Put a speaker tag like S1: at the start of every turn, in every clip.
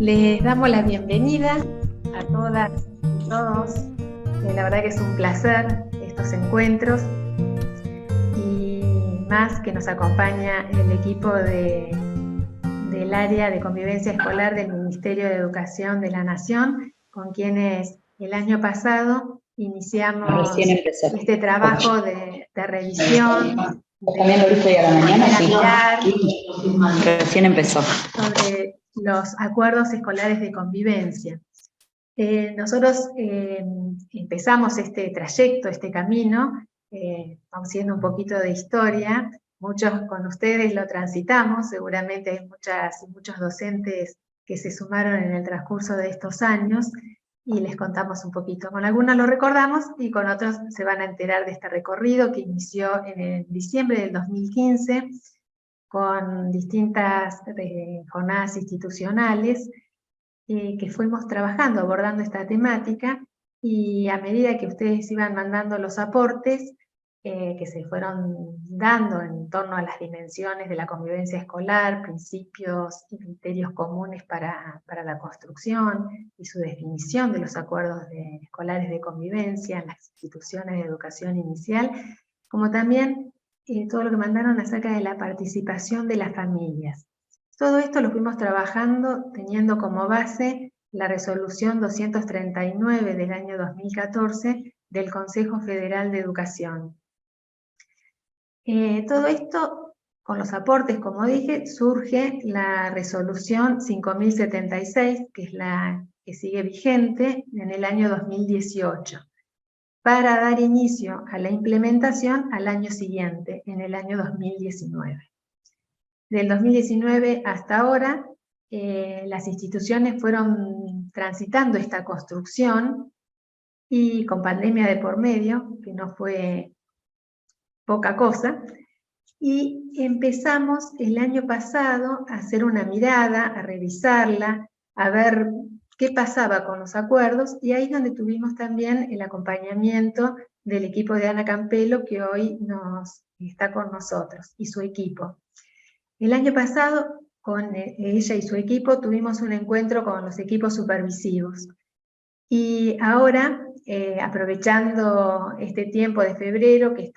S1: Les damos la bienvenida a todas y todos. La verdad que es un placer estos encuentros y más que nos acompaña el equipo del área de convivencia escolar del Ministerio de Educación de la Nación, con quienes el año pasado iniciamos este trabajo de revisión,
S2: También lo viste hoy a la mañana, sí. Recién empezó.
S1: Sobre los acuerdos escolares de convivencia. Nosotros empezamos este trayecto, este camino, vamos haciendo un poquito de historia, muchos con ustedes lo transitamos, seguramente hay muchas y muchos docentes que se sumaron en el transcurso de estos años, y les contamos un poquito. Con algunos lo recordamos y con otros se van a enterar de este recorrido que inició en diciembre del 2015, con distintas jornadas institucionales que fuimos trabajando, abordando esta temática, y a medida que ustedes iban mandando los aportes que se fueron dando en torno a las dimensiones de la convivencia escolar, principios y criterios comunes para la construcción y su definición de los acuerdos escolares de convivencia en las instituciones de educación inicial, como también todo lo que mandaron acerca de la participación de las familias. Todo esto lo fuimos trabajando teniendo como base la resolución 239 del año 2014 del Consejo Federal de Educación. Todo esto, con los aportes, como dije, surge la resolución 5076, que es la que sigue vigente en el año 2018, para dar inicio a la implementación al año siguiente, en el año 2019. Del 2019 hasta ahora, las instituciones fueron transitando esta construcción, y con pandemia de por medio, que no fue poca cosa, y empezamos el año pasado a hacer una mirada, a revisarla, a ver qué pasaba con los acuerdos, y ahí es donde tuvimos también el acompañamiento del equipo de Ana Campelo, que hoy está con nosotros, y su equipo. El año pasado, con ella y su equipo, tuvimos un encuentro con los equipos supervisivos. Y ahora, aprovechando este tiempo de febrero, que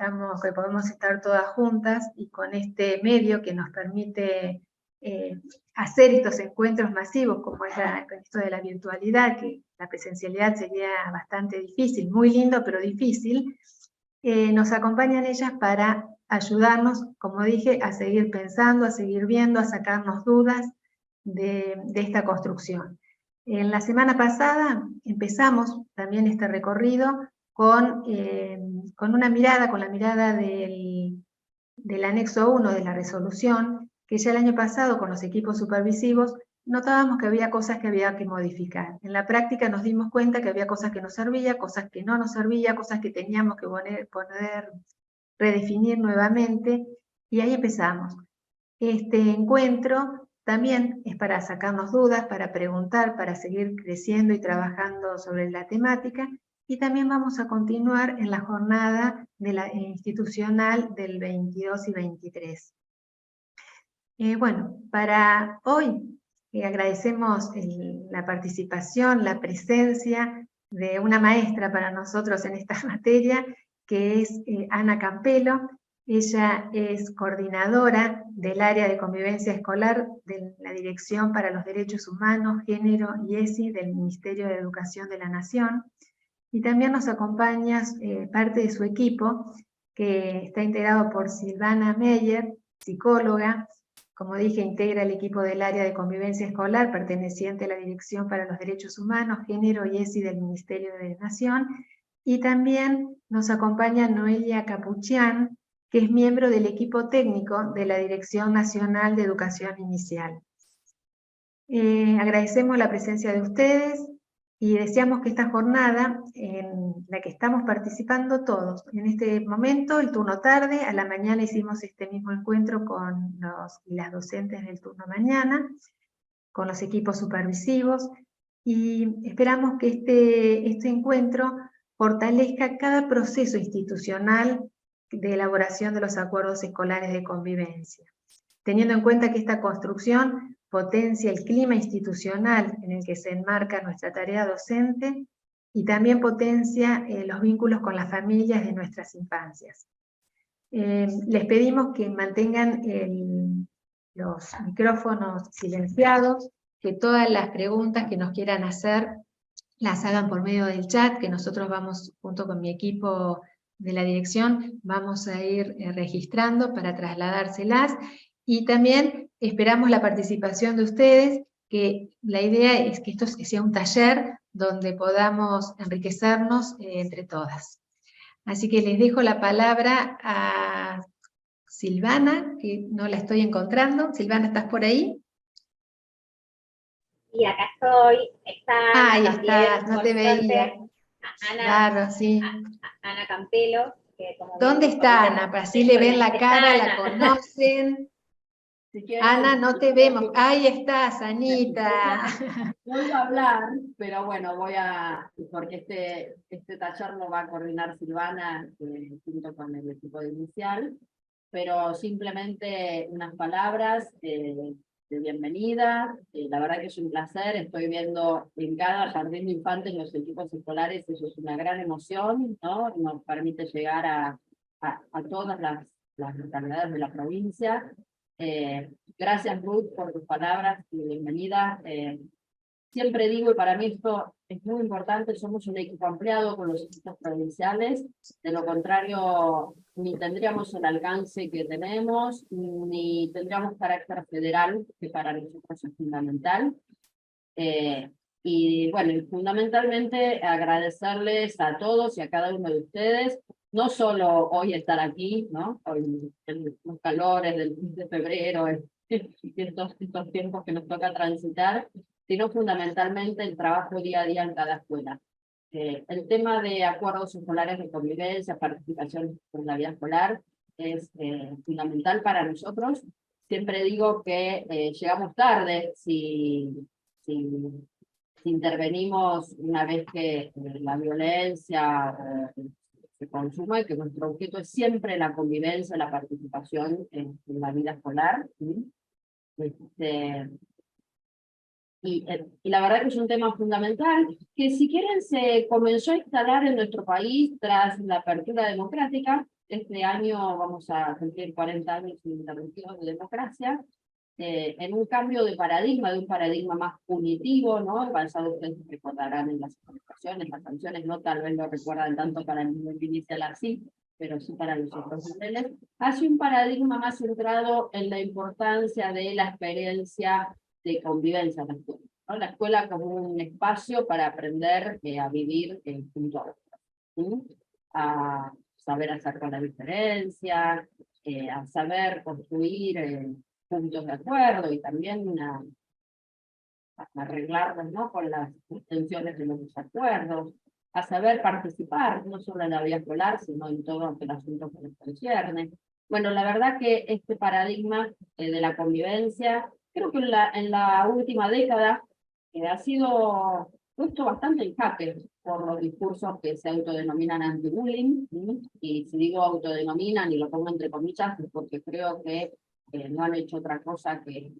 S1: podemos estar todas juntas, y con este medio que nos permite hacer estos encuentros masivos, como es con esto de la virtualidad, que la presencialidad sería bastante difícil, muy lindo, pero difícil, nos acompañan ellas para ayudarnos, como dije, a seguir pensando, a seguir viendo, a sacarnos dudas de esta construcción. En la semana pasada empezamos también este recorrido con una mirada, con la mirada del anexo 1 de la resolución, que ya el año pasado con los equipos supervisivos notábamos que había cosas que había que modificar. En la práctica nos dimos cuenta que había cosas que nos servían, cosas que no nos servían, cosas que teníamos que redefinir nuevamente, y ahí empezamos. Este encuentro también es para sacarnos dudas, para preguntar, para seguir creciendo y trabajando sobre la temática, y también vamos a continuar en la jornada institucional del 22 y 23. Bueno, para hoy agradecemos la participación, la presencia de una maestra para nosotros en esta materia, que es Ana Campelo. Ella es coordinadora del área de convivencia escolar de la Dirección para los Derechos Humanos, Género y ESI del Ministerio de Educación de la Nación. Y también nos acompaña parte de su equipo, que está integrado por Silvana Meyer, psicóloga. Como dije, integra el equipo del área de convivencia escolar, perteneciente a la Dirección para los Derechos Humanos, Género y ESI del Ministerio de la Nación. Y también nos acompaña Noelia Capuchián, que es miembro del equipo técnico de la Dirección Nacional de Educación Inicial. Agradecemos la presencia de ustedes y deseamos que esta jornada, en la que estamos participando todos, en este momento, el turno tarde, a la mañana hicimos este mismo encuentro con las docentes del turno mañana, con los equipos supervisivos, y esperamos que este encuentro fortalezca cada proceso institucional de elaboración de los acuerdos escolares de convivencia, teniendo en cuenta que esta construcción potencia el clima institucional en el que se enmarca nuestra tarea docente y también potencia los vínculos con las familias de nuestras infancias. Les pedimos que mantengan los micrófonos silenciados, que todas las preguntas que nos quieran hacer las hagan por medio del chat, que nosotros vamos, junto con mi equipo de la dirección, vamos a ir registrando para trasladárselas, y también esperamos la participación de ustedes, que la idea es que esto sea un taller donde podamos enriquecernos entre todas. Así que les dejo la palabra a Silvana, que no la estoy encontrando. Silvana, ¿estás por ahí?
S3: Y acá estoy. Está
S1: ahí
S3: también,
S1: estás, no te veía.
S3: Ana,
S1: Claro, sí.
S3: Ana Campelo. Que como
S1: ¿Dónde está Ana? Para así le ven la cara, la conocen.
S2: Si quieren,
S1: Ana, no te vemos. Ahí estás, Anita.
S2: Vuelvo a hablar, pero bueno, porque este taller lo va a coordinar Silvana junto con el equipo de inicial, pero simplemente unas palabras de bienvenida. La verdad que es un placer. Estoy viendo en cada jardín de infantes los equipos escolares, eso es una gran emoción, ¿no? Nos permite llegar a todas las localidades de la provincia. Gracias, Ruth, por tus palabras y bienvenida. Siempre digo, y para mí esto es muy importante, somos un equipo ampliado con los equipos provinciales, de lo contrario ni tendríamos el alcance que tenemos, ni tendríamos carácter federal, que para nosotros es fundamental. Y bueno, y fundamentalmente agradecerles a todos y a cada uno de ustedes, no solo hoy estar aquí, ¿no? Hoy, en los calores del 15 de febrero, estos tiempos que nos toca transitar, sino fundamentalmente el trabajo día a día en cada escuela. El tema de acuerdos escolares de convivencia, participación en la vida escolar, es fundamental para nosotros. Siempre digo que llegamos tarde si intervenimos una vez que la violencia se consuma, y que nuestro objeto es siempre la convivencia, la participación en la vida escolar. Y la verdad que es un tema fundamental, que si quieren se comenzó a instalar en nuestro país tras la apertura democrática. Este año vamos a cumplir 40 años ininterrumpidos de democracia, en un cambio de un paradigma más punitivo, ¿no? Basado, ustedes recordarán en las comunicaciones, las canciones, no tal vez lo recuerdan tanto para el nivel inicial así, pero sí para los otros niveles, hace un paradigma más centrado en la importancia de la experiencia de convivencia en la escuela, ¿no? La escuela como un espacio para aprender a vivir junto a otros, ¿sí? A saber hacer con la diferencia, a saber construir puntos de acuerdo, y también a arreglarnos, ¿no? Con las tensiones de los desacuerdos, a saber participar, no solo en la vida escolar, sino en todo el asunto que nos concierne. Bueno, la verdad que este paradigma de la convivencia, creo que en la última década ha sido puesto bastante en jaque por los discursos que se autodenominan anti-bullying, y si digo autodenominan y lo pongo entre comillas, es porque creo que no han hecho otra cosa que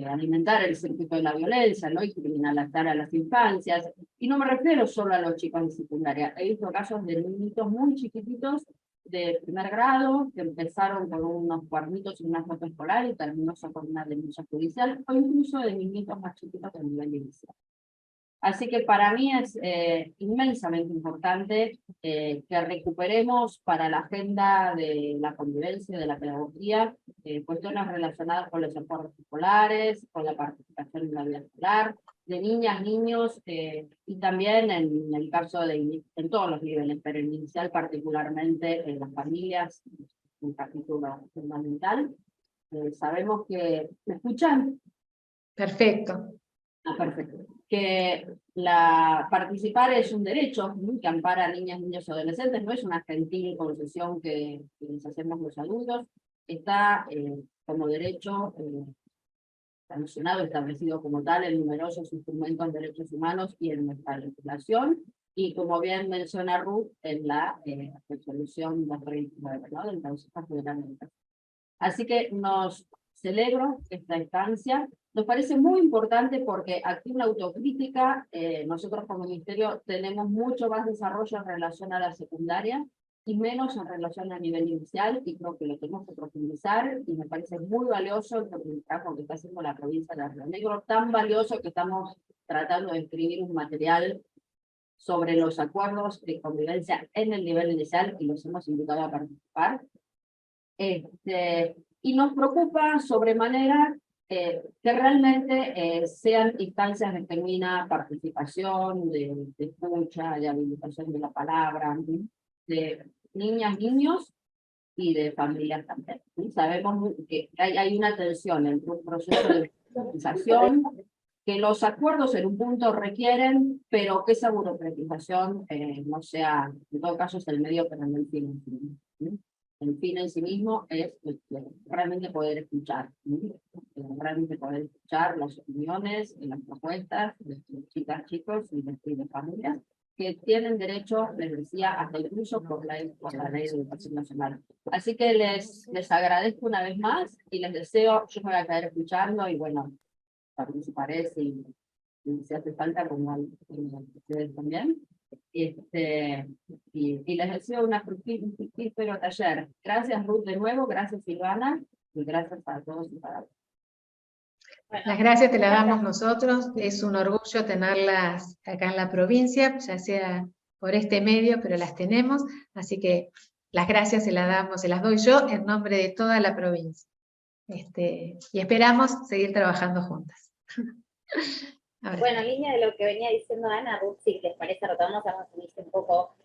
S2: alimentar el circuito de la violencia, ¿no? Y criminalizar a las infancias. Y no me refiero solo a los chicos de secundaria. He visto casos de niñitos muy chiquititos de primer grado que empezaron con unos cuadernitos y una foto escolar y terminó con una denuncia judicial, o incluso de niñitos más chiquitos a nivel inicial. Así que para mí es inmensamente importante que recuperemos para la agenda de la convivencia, de la pedagogía, cuestiones relacionadas con los acuerdos escolares, con la participación en la vida escolar, de niñas, niños, y también en el caso en todos los niveles, pero en inicial particularmente en las familias, un capítulo fundamental. Sabemos que... ¿Me escuchan?
S1: Perfecto.
S2: Perfecto. Que participar es un derecho, ¿no? Que ampara a niñas, niños y adolescentes, no es una gentil concesión que les hacemos los adultos, está como derecho sancionado, establecido como tal en numerosos instrumentos de derechos humanos y en nuestra legislación, y como bien menciona Ruth, en la resolución 239, ¿no? Del Consejo Federal de Educación. Así que celebro esta instancia. Nos parece muy importante porque aquí una autocrítica, nosotros como ministerio tenemos mucho más desarrollo en relación a la secundaria y menos en relación a nivel inicial, y creo que lo tenemos que profundizar, y me parece muy valioso el trabajo que está haciendo la provincia de Río Negro, tan valioso que estamos tratando de escribir un material sobre los acuerdos de convivencia en el nivel inicial, y los hemos invitado a participar. Y nos preocupa sobremanera que realmente sean instancias de genuina participación, de escucha, de habilitación de la palabra, de niñas, niños y de familias también. ¿Sí? Sabemos que hay una tensión entre un proceso de burocratización, que los acuerdos en un punto requieren, pero que esa burocratización no sea, en todo caso es el medio, pero no el fin en sí mismo. ¿Sí? El fin en sí mismo es realmente poder escuchar, ¿sí? Realmente poder escuchar las opiniones y las propuestas de chicas, chicos y de familias que tienen derecho, les decía, hasta incluso por la ley de educación nacional. Así que les agradezco una vez más y les deseo, yo me voy a quedar escuchando y bueno, participaré si se hace falta como ustedes también. Y les deseo un fructífero taller. Gracias Ruth de nuevo, gracias Silvana y gracias a todos y para todos.
S1: Las gracias te las damos nosotros, es un orgullo tenerlas acá en la provincia, ya sea por este medio, pero las tenemos, así que las gracias se las doy yo en nombre de toda la provincia. Y esperamos seguir trabajando juntas.
S3: Bueno, en línea de lo que venía diciendo Ana, Ruth, si les parece, retomamos a un poco.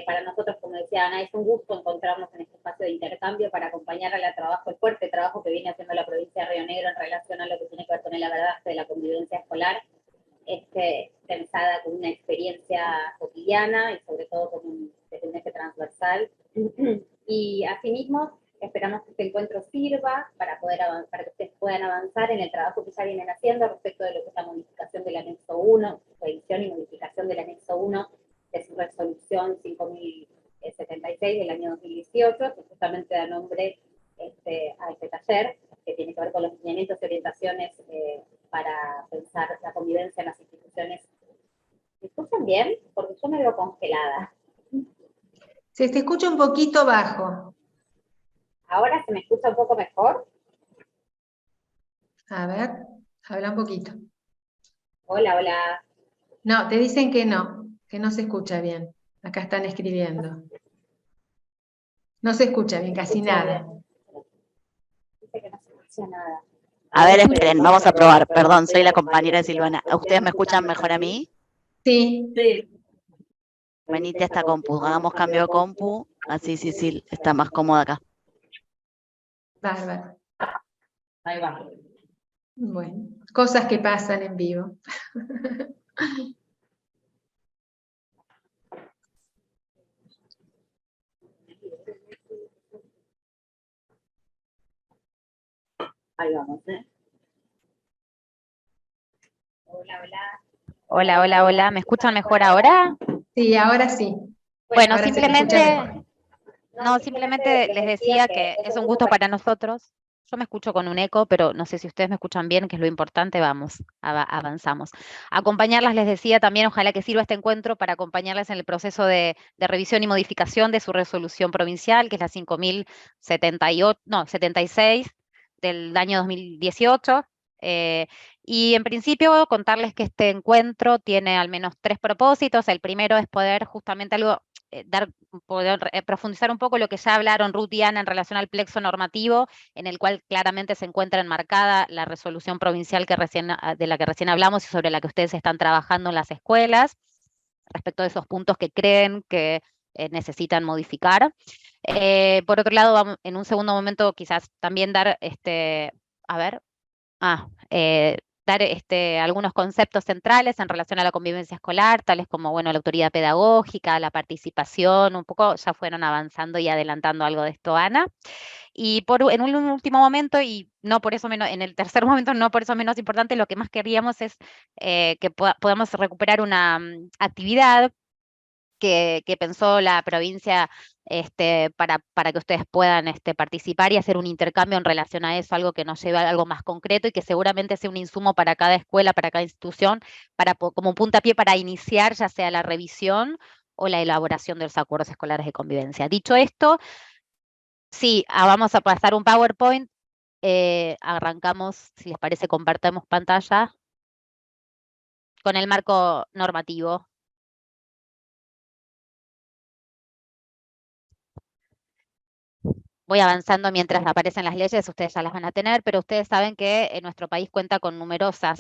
S3: Para nosotros, como decía Ana, es un gusto encontrarnos en este espacio de intercambio para acompañar al trabajo, el fuerte trabajo que viene haciendo la provincia de Río Negro en relación a lo que tiene que ver con el abordaje de la convivencia escolar, pensada con una experiencia cotidiana y sobre todo con un eje transversal. Y asimismo, esperamos que este encuentro sirva para poder avanzar, para que ustedes puedan avanzar en el trabajo que ya vienen haciendo respecto de lo que es la modificación del anexo 1, revisión y modificación del anexo 1 de su resolución 5076 del año 2018, que justamente da nombre a este taller, que tiene que ver con los lineamientos y orientaciones para pensar la convivencia en las instituciones. ¿Me escuchan bien? Porque yo me veo congelada.
S1: Se te escucha un poquito bajo.
S3: ¿Ahora se me escucha un poco mejor?
S1: A ver, habla un poquito.
S3: Hola, hola.
S1: No, te dicen que no se escucha bien. Acá están escribiendo. No se escucha bien, casi nada.
S3: Dice que no se escucha nada.
S4: A ver, esperen, vamos a probar. Perdón, soy la compañera de Silvana. ¿Ustedes me escuchan mejor a mí?
S1: Sí.
S2: Sí.
S4: Venite a esta compu, hagamos cambio de compu, así sí, está más cómoda acá.
S1: Bárbaro.
S2: Ahí va.
S1: Bueno, cosas que pasan en vivo.
S3: Ahí vamos, Hola, hola.
S5: Hola, ¿me escuchan mejor ahora?
S1: Sí, ahora sí.
S5: Bueno,
S1: ahora se te escucha mejor.
S5: simplemente les decía que es un gusto para nosotros. Yo me escucho con un eco, pero no sé si ustedes me escuchan bien, que es lo importante, vamos, avanzamos. Acompañarlas, les decía también, ojalá que sirva este encuentro para acompañarlas en el proceso de revisión y modificación de su resolución provincial, que es la 5076 del año 2018. Y en principio contarles que este encuentro tiene al menos 3 propósitos. El primero es poder justamente poder profundizar un poco lo que ya hablaron Ruth y Ana en relación al plexo normativo, en el cual claramente se encuentra enmarcada la resolución provincial de la que recién hablamos y sobre la que ustedes están trabajando en las escuelas, respecto de esos puntos que creen que necesitan modificar. Por otro lado, vamos, en un segundo momento quizás también dar, dar algunos conceptos centrales en relación a la convivencia escolar, tales como, bueno, la autoridad pedagógica, la participación, un poco ya fueron avanzando y adelantando algo de esto, Ana. Y en un último momento, y no por eso menos, en el tercer momento, no por eso menos importante, lo que más queríamos es que podamos recuperar una actividad que pensó la provincia para que ustedes puedan participar y hacer un intercambio en relación a eso, algo que nos lleve a algo más concreto y que seguramente sea un insumo para cada escuela, para cada institución, como puntapié para iniciar ya sea la revisión o la elaboración de los acuerdos escolares de convivencia. Dicho esto, sí, vamos a pasar un PowerPoint. Arrancamos, si les parece, compartimos pantalla con el marco normativo. Voy avanzando mientras aparecen las leyes, ustedes ya las van a tener, pero ustedes saben que nuestro país cuenta con numerosas,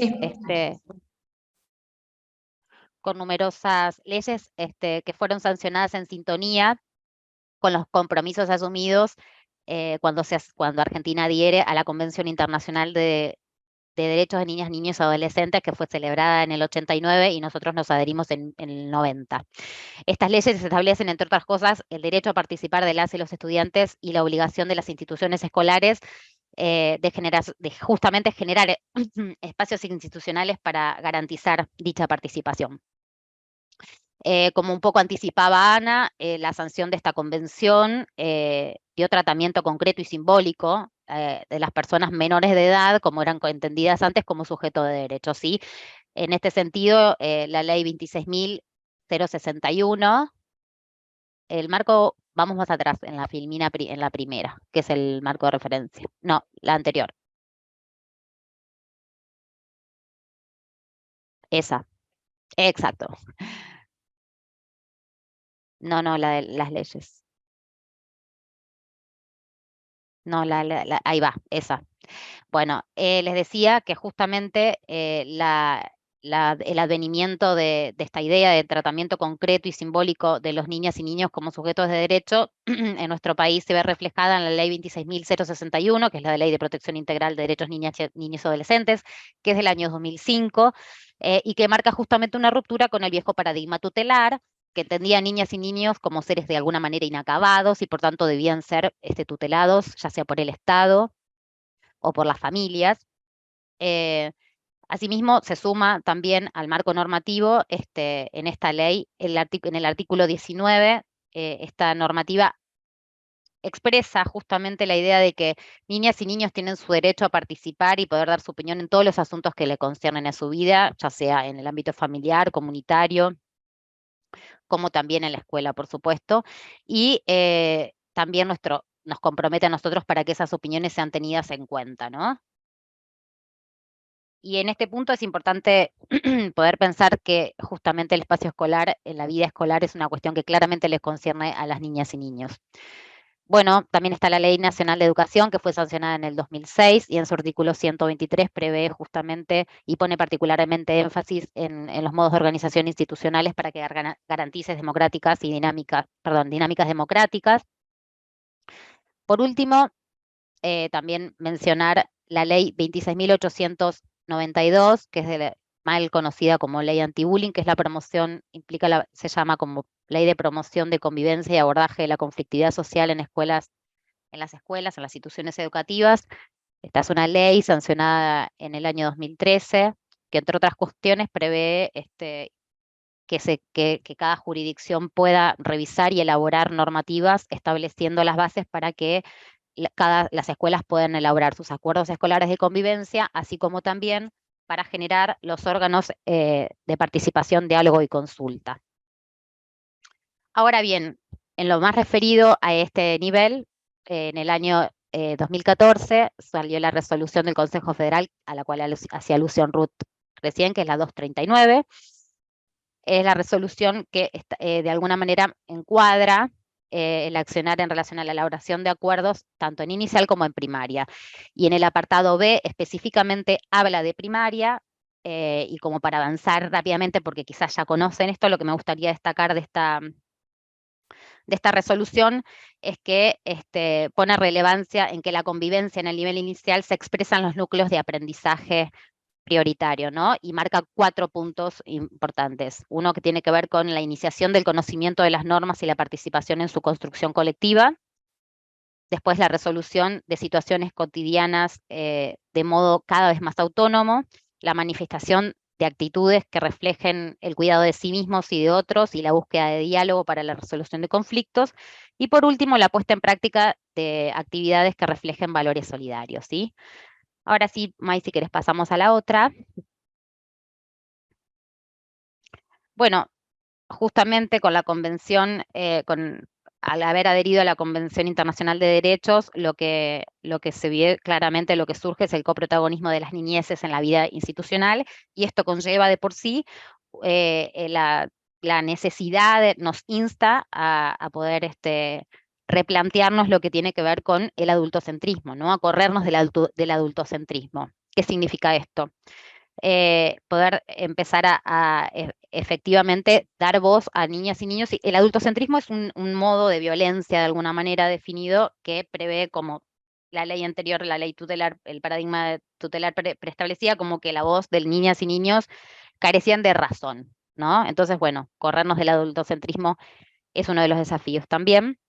S5: leyes que fueron sancionadas en sintonía con los compromisos asumidos cuando Argentina adhiere a la Convención Internacional de Derechos de Niñas, Niños y Adolescentes, que fue celebrada en el 89 y nosotros nos adherimos en el 90. Estas leyes establecen, entre otras cosas, el derecho a participar de las y los estudiantes y la obligación de las instituciones escolares de justamente generar espacios institucionales para garantizar dicha participación. Como un poco anticipaba Ana, la sanción de esta convención dio tratamiento concreto y simbólico de las personas menores de edad, como eran entendidas antes, como sujeto de derechos. ¿Sí? En este sentido, la ley 26.061, el marco, vamos más atrás, en la filmina, en la primera, que es el marco de referencia. No, la anterior. Esa, exacto. No, la de las leyes. No, ahí va, esa. Bueno, les decía que justamente el advenimiento de esta idea de tratamiento concreto y simbólico de los niñas y niños como sujetos de derecho en nuestro país se ve reflejada en la ley 26.061, que es la Ley de Protección Integral de Derechos Niños y Adolescentes, que es del año 2005, y que marca justamente una ruptura con el viejo paradigma tutelar, que entendía a niñas y niños como seres de alguna manera inacabados y por tanto debían ser tutelados, ya sea por el Estado o por las familias. Asimismo, se suma también al marco normativo en esta ley, en el artículo 19, esta normativa expresa justamente la idea de que niñas y niños tienen su derecho a participar y poder dar su opinión en todos los asuntos que le conciernen a su vida, ya sea en el ámbito familiar, comunitario, como también en la escuela, por supuesto, y también nos compromete a nosotros para que esas opiniones sean tenidas en cuenta, ¿no? Y en este punto es importante poder pensar que justamente el espacio escolar, la vida escolar, es una cuestión que claramente les concierne a las niñas y niños. Bueno, también está la Ley Nacional de Educación, que fue sancionada en el 2006, y en su artículo 123 prevé justamente y pone particularmente énfasis en los modos de organización institucionales para que garantices democráticas y dinámicas democráticas. Por último, también mencionar la Ley 26.892, que es mal conocida como Ley Anti-Bullying, que es la promoción, se llama como Ley de Promoción de Convivencia y Abordaje de la Conflictividad Social en las escuelas, en las instituciones educativas. Esta es una ley sancionada en el año 2013, que entre otras cuestiones prevé que cada jurisdicción pueda revisar y elaborar normativas estableciendo las bases para que las escuelas puedan elaborar sus acuerdos escolares de convivencia, así como también para generar los órganos de participación, diálogo y consulta. Ahora bien, en lo más referido a este nivel, en el año 2014 salió la resolución del Consejo Federal, a la cual hacía alusión Ruth recién, que es la 239. Es la resolución que de alguna manera encuadra el accionar en relación a la elaboración de acuerdos, tanto en inicial como en primaria. Y en el apartado B específicamente habla de primaria, y como para avanzar rápidamente, porque quizás ya conocen esto, lo que me gustaría destacar de esta resolución es que pone relevancia en que la convivencia en el nivel inicial se expresa en los núcleos de aprendizaje prioritario, ¿no? Y marca 4 puntos importantes. Uno que tiene que ver con la iniciación del conocimiento de las normas y la participación en su construcción colectiva. Después la resolución de situaciones cotidianas de modo cada vez más autónomo, la manifestación actitudes que reflejen el cuidado de sí mismos y de otros y la búsqueda de diálogo para la resolución de conflictos. Y por último, la puesta en práctica de actividades que reflejen valores solidarios, ¿sí? Ahora sí, May, si querés pasamos a la otra. Bueno, justamente con la convención, al haber adherido a la Convención Internacional de Derechos, lo que se ve claramente, lo que surge es el coprotagonismo de las niñeces en la vida institucional, y esto conlleva de por sí la necesidad, nos insta a poder replantearnos lo que tiene que ver con el adultocentrismo, ¿no? A corrernos del adultocentrismo. ¿Qué significa esto? Poder empezar a efectivamente dar voz a niñas y niños. El adultocentrismo es un modo de violencia de alguna manera definido que prevé, como la ley anterior, la ley tutelar, el paradigma tutelar preestablecía, como que la voz de niñas y niños carecían de razón, ¿no? Entonces, bueno, corrernos del adultocentrismo es uno de los desafíos también.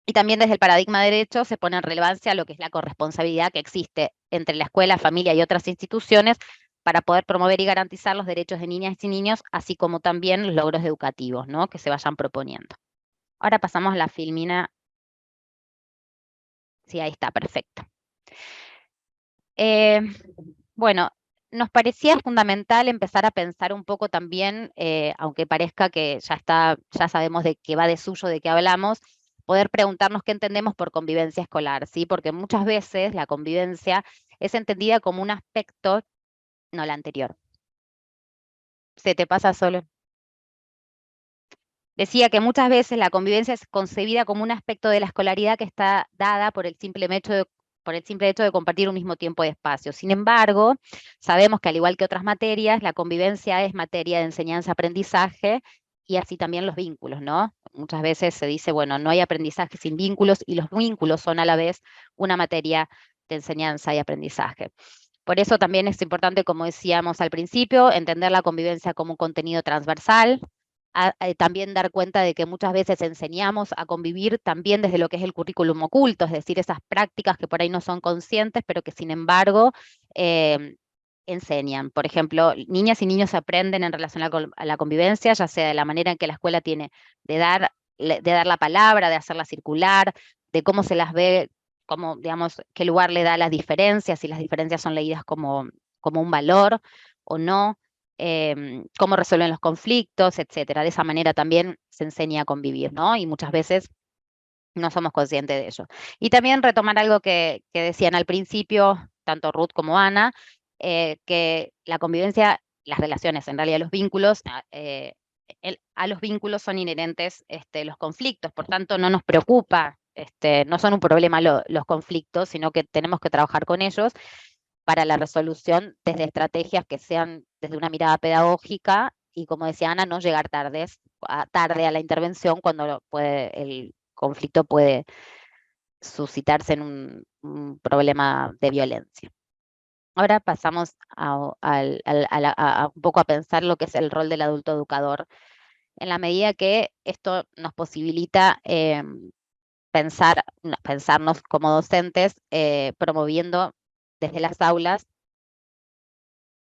S5: Y también desde el paradigma de derecho se pone en relevancia lo que es la corresponsabilidad que existe entre la escuela, familia y otras instituciones para poder promover y garantizar los derechos de niñas y niños, así como también los logros educativos, ¿no? Que se vayan proponiendo. Ahora pasamos a la filmina. Sí, ahí está, perfecto. Bueno, nos parecía fundamental empezar a pensar un poco también, aunque parezca que ya sabemos de qué va de suyo, de qué hablamos, poder preguntarnos qué entendemos por convivencia escolar, ¿sí? Porque muchas veces la convivencia es entendida como un aspecto, no la anterior. Se te pasa solo. Decía que muchas veces la convivencia es concebida como un aspecto de la escolaridad que está dada por el simple hecho de compartir un mismo tiempo de espacio. Sin embargo, sabemos que al igual que otras materias, la convivencia es materia de enseñanza-aprendizaje y así también los vínculos, ¿no? Muchas veces se dice, bueno, no hay aprendizaje sin vínculos, y los vínculos son a la vez una materia de enseñanza y aprendizaje. Por eso también es importante, como decíamos al principio, entender la convivencia como un contenido transversal, también dar cuenta de que muchas veces enseñamos a convivir también desde lo que es el currículum oculto, es decir, esas prácticas que por ahí no son conscientes, pero que sin embargo enseñan. Por ejemplo, niñas y niños aprenden en relación a la convivencia, ya sea de la manera en que la escuela tiene de dar la palabra, de hacerla circular, de cómo se las ve, cómo, digamos, qué lugar le da a las diferencias, si las diferencias son leídas como un valor o no. Cómo resuelven los conflictos, etcétera. De esa manera también se enseña a convivir, ¿no? Y muchas veces no somos conscientes de ello. Y también retomar algo que decían al principio, tanto Ruth como Ana, que la convivencia, las relaciones, en realidad los vínculos, a los vínculos son inherentes los conflictos, por tanto no nos preocupa, no son un problema los conflictos, sino que tenemos que trabajar con ellos para la resolución desde estrategias que sean desde una mirada pedagógica y, como decía Ana, no llegar tarde a la intervención cuando el conflicto puede suscitarse en un problema de violencia. Ahora pasamos a un poco a pensar lo que es el rol del adulto educador, en la medida que esto nos posibilita pensarnos como docentes, promoviendo desde las aulas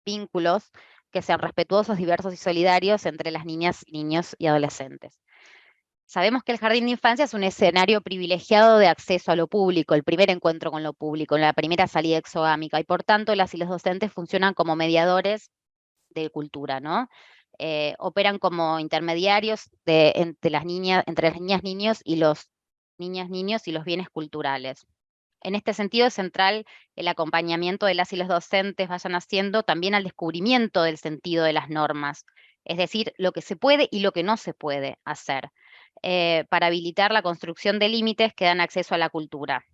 S5: vínculos que sean respetuosos, diversos y solidarios entre las niñas, niños y adolescentes. Sabemos que el jardín de infancia es un escenario privilegiado de acceso a lo público, el primer encuentro con lo público, la primera salida exogámica, y por tanto las y los docentes funcionan como mediadores de cultura, ¿no? Operan como intermediarios entre las niñas, niños y los niños y los bienes culturales. En este sentido es central el acompañamiento de las y los docentes vayan haciendo también al descubrimiento del sentido de las normas, es decir, lo que se puede y lo que no se puede hacer, para habilitar la construcción de límites que dan acceso a la cultura,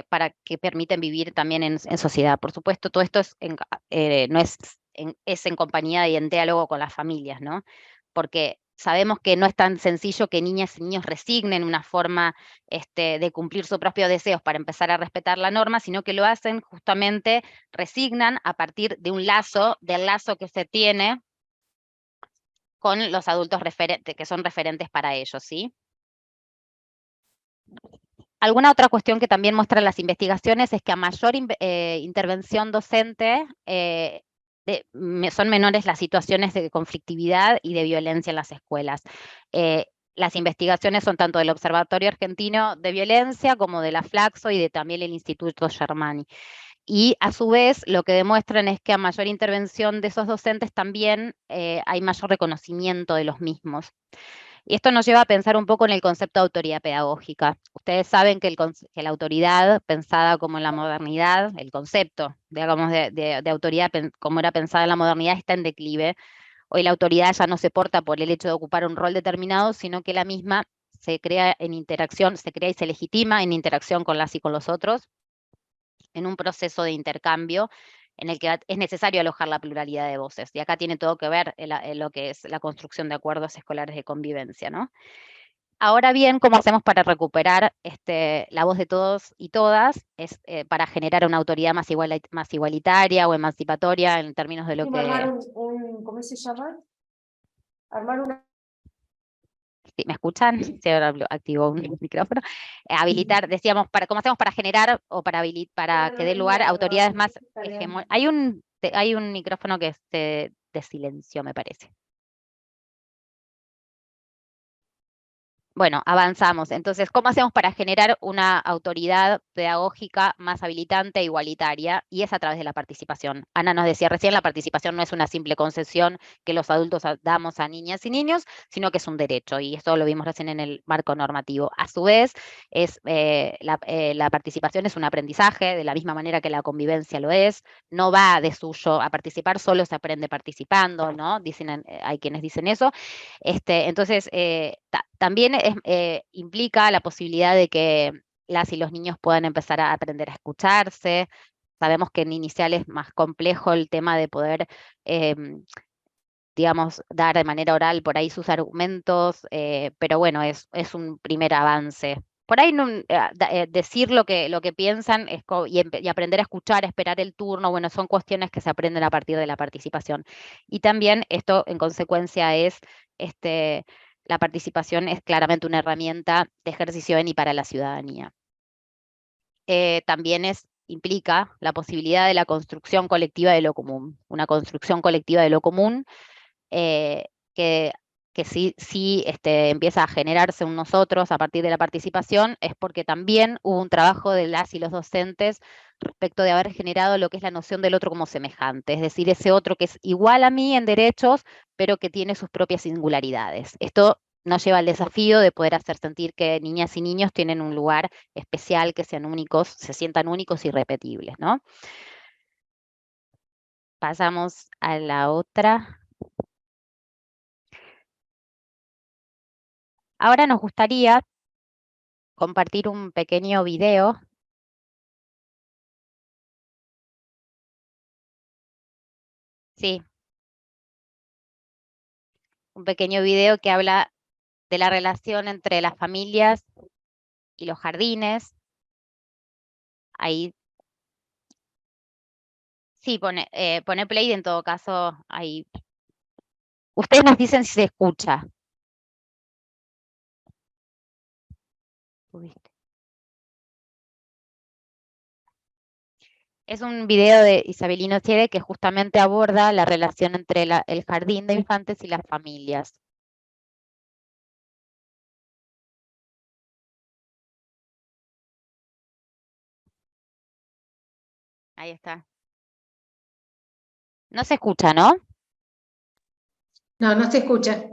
S5: para que permiten vivir también en sociedad. Por supuesto, todo esto no es en compañía y en diálogo con las familias, ¿no? Porque sabemos que no es tan sencillo que niñas y niños resignen una forma de cumplir sus propios deseos para empezar a respetar la norma, sino que lo hacen justamente, resignan a partir de del lazo que se tiene con los adultos que son referentes para ellos, ¿sí? Alguna otra cuestión que también muestran las investigaciones es que a mayor intervención docente, son menores las situaciones de conflictividad y de violencia en las escuelas. Las investigaciones son tanto del Observatorio Argentino de Violencia como de la Flaxo y de también el Instituto Germani. Y a su vez lo que demuestran es que a mayor intervención de esos docentes también hay mayor reconocimiento de los mismos. Y esto nos lleva a pensar un poco en el concepto de autoridad pedagógica. Ustedes saben que la autoridad, pensada como en la modernidad, el concepto, digamos, de autoridad como era pensada en la modernidad, está en declive. Hoy la autoridad ya no se porta por el hecho de ocupar un rol determinado, sino que la misma se crea en interacción, se crea y se legitima en interacción con las y con los otros, en un proceso de intercambio en el que es necesario alojar la pluralidad de voces. Y acá tiene todo que ver en lo que es la construcción de acuerdos escolares de convivencia, ¿no? Ahora bien, ¿cómo hacemos para recuperar la voz de todos y todas? Es para generar una autoridad más igualitaria o emancipatoria en términos de lo que...
S6: Armar ¿cómo se llama? Armar una...
S5: ¿Sí, ¿me escuchan? Sí, ahora activo un micrófono. Habilitar, decíamos, ¿cómo hacemos para generar o para que dé lugar a autoridades más hegemónicas? Hay un micrófono que es de silencio, me parece. Bueno, avanzamos. Entonces, ¿cómo hacemos para generar una autoridad pedagógica más habilitante e igualitaria? Y es a través de la participación. Ana nos decía recién, la participación no es una simple concesión que los adultos damos a niñas y niños, sino que es un derecho, y esto lo vimos recién en el marco normativo. A su vez, la participación es un aprendizaje, de la misma manera que la convivencia lo es. No va de suyo a participar, solo se aprende participando, ¿no? Hay quienes dicen eso. Entonces, también implica la posibilidad de que las y los niños puedan empezar a aprender a escucharse. Sabemos que en inicial es más complejo el tema de poder, digamos, dar de manera oral por ahí sus argumentos, pero bueno, es un primer avance. Por ahí decir lo que piensan y aprender a escuchar, esperar el turno, bueno, son cuestiones que se aprenden a partir de la participación. Y también esto, en consecuencia, la participación es claramente una herramienta de ejercicio en y para la ciudadanía. También implica la posibilidad de la construcción colectiva de lo común, una construcción colectiva de lo común eh, que, sí empieza a generarse un nosotros a partir de la participación, es porque también hubo un trabajo de las y los docentes respecto de haber generado lo que es la noción del otro como semejante, es decir, ese otro que es igual a mí en derechos, pero que tiene sus propias singularidades. Esto nos lleva al desafío de poder hacer sentir que niñas y niños tienen un lugar especial, que sean únicos, se sientan únicos y repetibles, ¿no? Pasamos a la otra. Ahora nos gustaría compartir un pequeño video. Sí, un pequeño video que habla de la relación entre las familias y los jardines. Ahí, sí, pone play, en todo caso, ahí. Ustedes nos dicen si se escucha. ¿Tuviste? Es un video de Isabelino Siede que justamente aborda la relación entre el jardín de infantes y las familias. Ahí está. No se escucha, ¿no?
S1: No, no se escucha.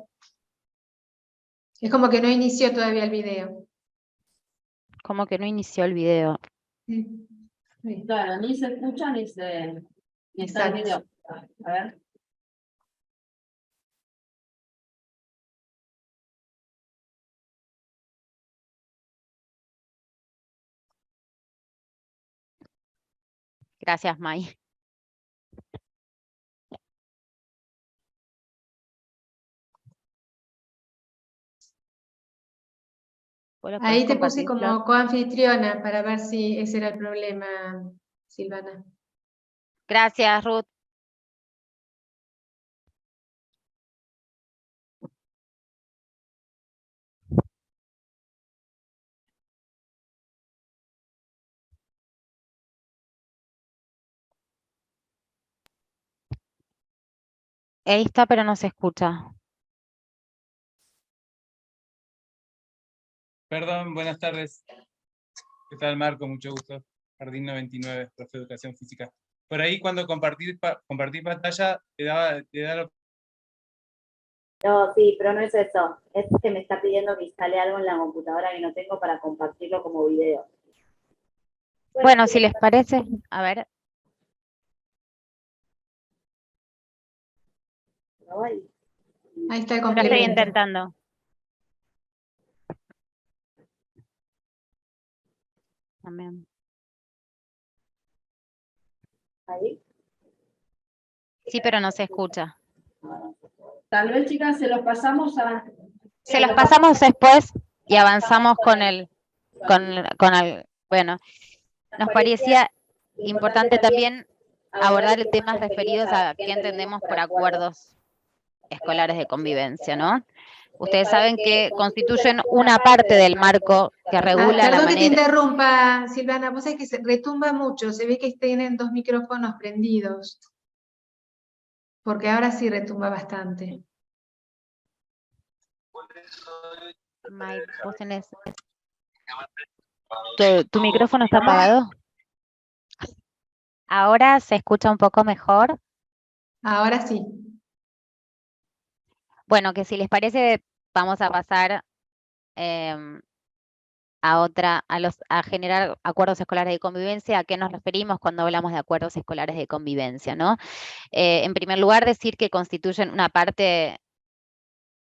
S1: Es como que no inició todavía el video.
S5: Como que no inició el video.
S1: Sí. Sí.
S2: Claro, ni se escucha ni está el
S1: Exacto.
S2: video. A ver.
S5: Gracias, May. Bueno,
S1: Ahí
S5: ¿podés
S1: te puse
S5: compartir, Flor?
S1: como coanfitriona para ver si ese era el problema, Silvana.
S5: Gracias, Ruth. Ahí está, pero no se escucha.
S7: Perdón, buenas tardes. ¿Qué tal, Marco? Mucho gusto. Jardín 99, profe de Educación Física. Por ahí, cuando compartir pantalla, te da la...
S3: No, sí, pero no es eso. Es que me está pidiendo que instale algo en la computadora que no tengo para compartirlo como video.
S5: Bueno, si les parece, a ver,
S3: Ay,
S1: Ahí está el
S5: lo estoy
S1: complemento.
S5: intentando. También.
S3: ahí.
S5: Sí, pero no se escucha.
S2: Tal vez, chicas, se los pasamos a...
S5: Se los pasamos después y avanzamos con el, bueno, nos parecía importante también abordar temas referidos a qué entendemos por acuerdos escolares de convivencia, ¿no? Ustedes saben que constituyen una parte del marco que regula la
S1: Perdón que te
S5: manera...
S1: interrumpa, Silvana, vos sabés que se retumba mucho, se ve que tienen 2 micrófonos prendidos, porque ahora sí retumba bastante.
S5: May, vos tenés... ¿Tu micrófono está apagado? Ahora se escucha un poco mejor.
S1: Ahora sí.
S5: Bueno, que si les parece, vamos a pasar a generar acuerdos escolares de convivencia. ¿A qué nos referimos cuando hablamos de acuerdos escolares de convivencia, ¿no? En primer lugar, decir que constituyen una parte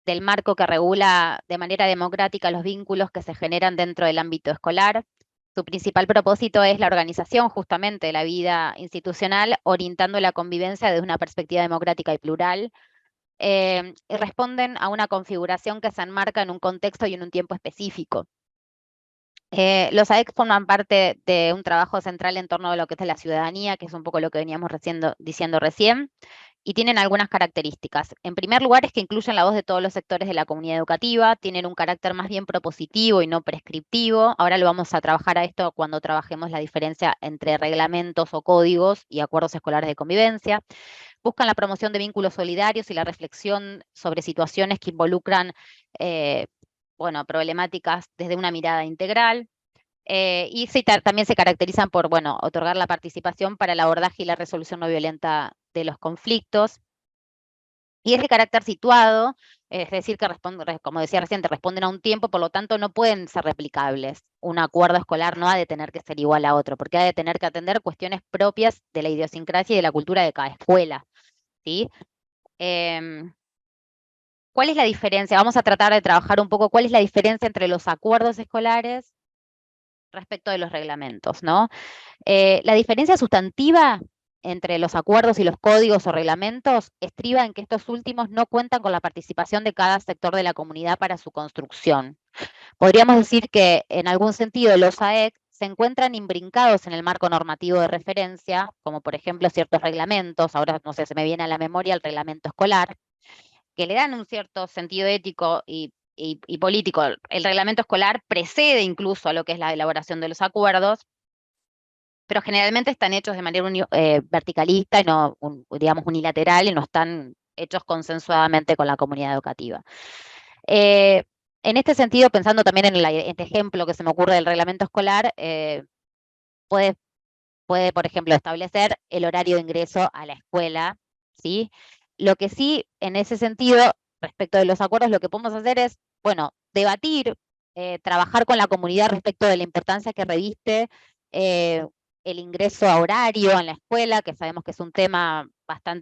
S5: del marco que regula de manera democrática los vínculos que se generan dentro del ámbito escolar. Su principal propósito es la organización justamente de la vida institucional, orientando la convivencia desde una perspectiva democrática y plural. Y responden a una configuración que se enmarca en un contexto y en un tiempo específico. Los AEC forman parte de un trabajo central en torno a lo que es la ciudadanía, que es un poco lo que veníamos diciendo recién, y tienen algunas características. En primer lugar, es que incluyen la voz de todos los sectores de la comunidad educativa, tienen un carácter más bien propositivo y no prescriptivo. Ahora lo vamos a trabajar a esto cuando trabajemos la diferencia entre reglamentos o códigos y acuerdos escolares de convivencia. Buscan la promoción de vínculos solidarios y la reflexión sobre situaciones que involucran problemáticas desde una mirada integral. Y también se caracterizan por, otorgar la participación para el abordaje y la resolución no violenta de los conflictos. Y es de carácter situado, es decir, que como decía recién, responden a un tiempo, por lo tanto no pueden ser replicables. Un acuerdo escolar no ha de tener que ser igual a otro, porque ha de tener que atender cuestiones propias de la idiosincrasia y de la cultura de cada escuela, ¿sí? ¿Cuál es la diferencia? Vamos a tratar de trabajar un poco cuál es la diferencia entre los acuerdos escolares respecto de los reglamentos, ¿no? La diferencia sustantiva entre los acuerdos y los códigos o reglamentos estriba en que estos últimos no cuentan con la participación de cada sector de la comunidad para su construcción. Podríamos decir que, en algún sentido, los AEC se encuentran imbrincados en el marco normativo de referencia, como por ejemplo ciertos reglamentos, ahora no sé, se me viene a la memoria el reglamento escolar, que le dan un cierto sentido ético y político. El reglamento escolar precede incluso a lo que es la elaboración de los acuerdos, pero generalmente están hechos de manera verticalista y no, digamos, unilateral, y no están hechos consensuadamente con la comunidad educativa. En este sentido, pensando también en este ejemplo que se me ocurre del reglamento escolar, puede, por ejemplo, establecer el horario de ingreso a la escuela, ¿sí? Lo que sí, en ese sentido, respecto de los acuerdos, lo que podemos hacer es, debatir, trabajar con la comunidad respecto de la importancia que reviste el ingreso a horario en la escuela, que sabemos que es un tema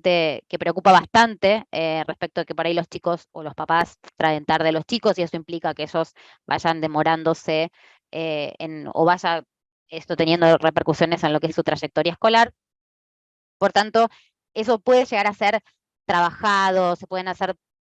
S5: que preocupa bastante, respecto de que por ahí los chicos o los papás traen tarde a los chicos, y eso implica que ellos vayan demorándose o vaya esto teniendo repercusiones en lo que es su trayectoria escolar. Por tanto, eso puede llegar a ser trabajado, se pueden hacer,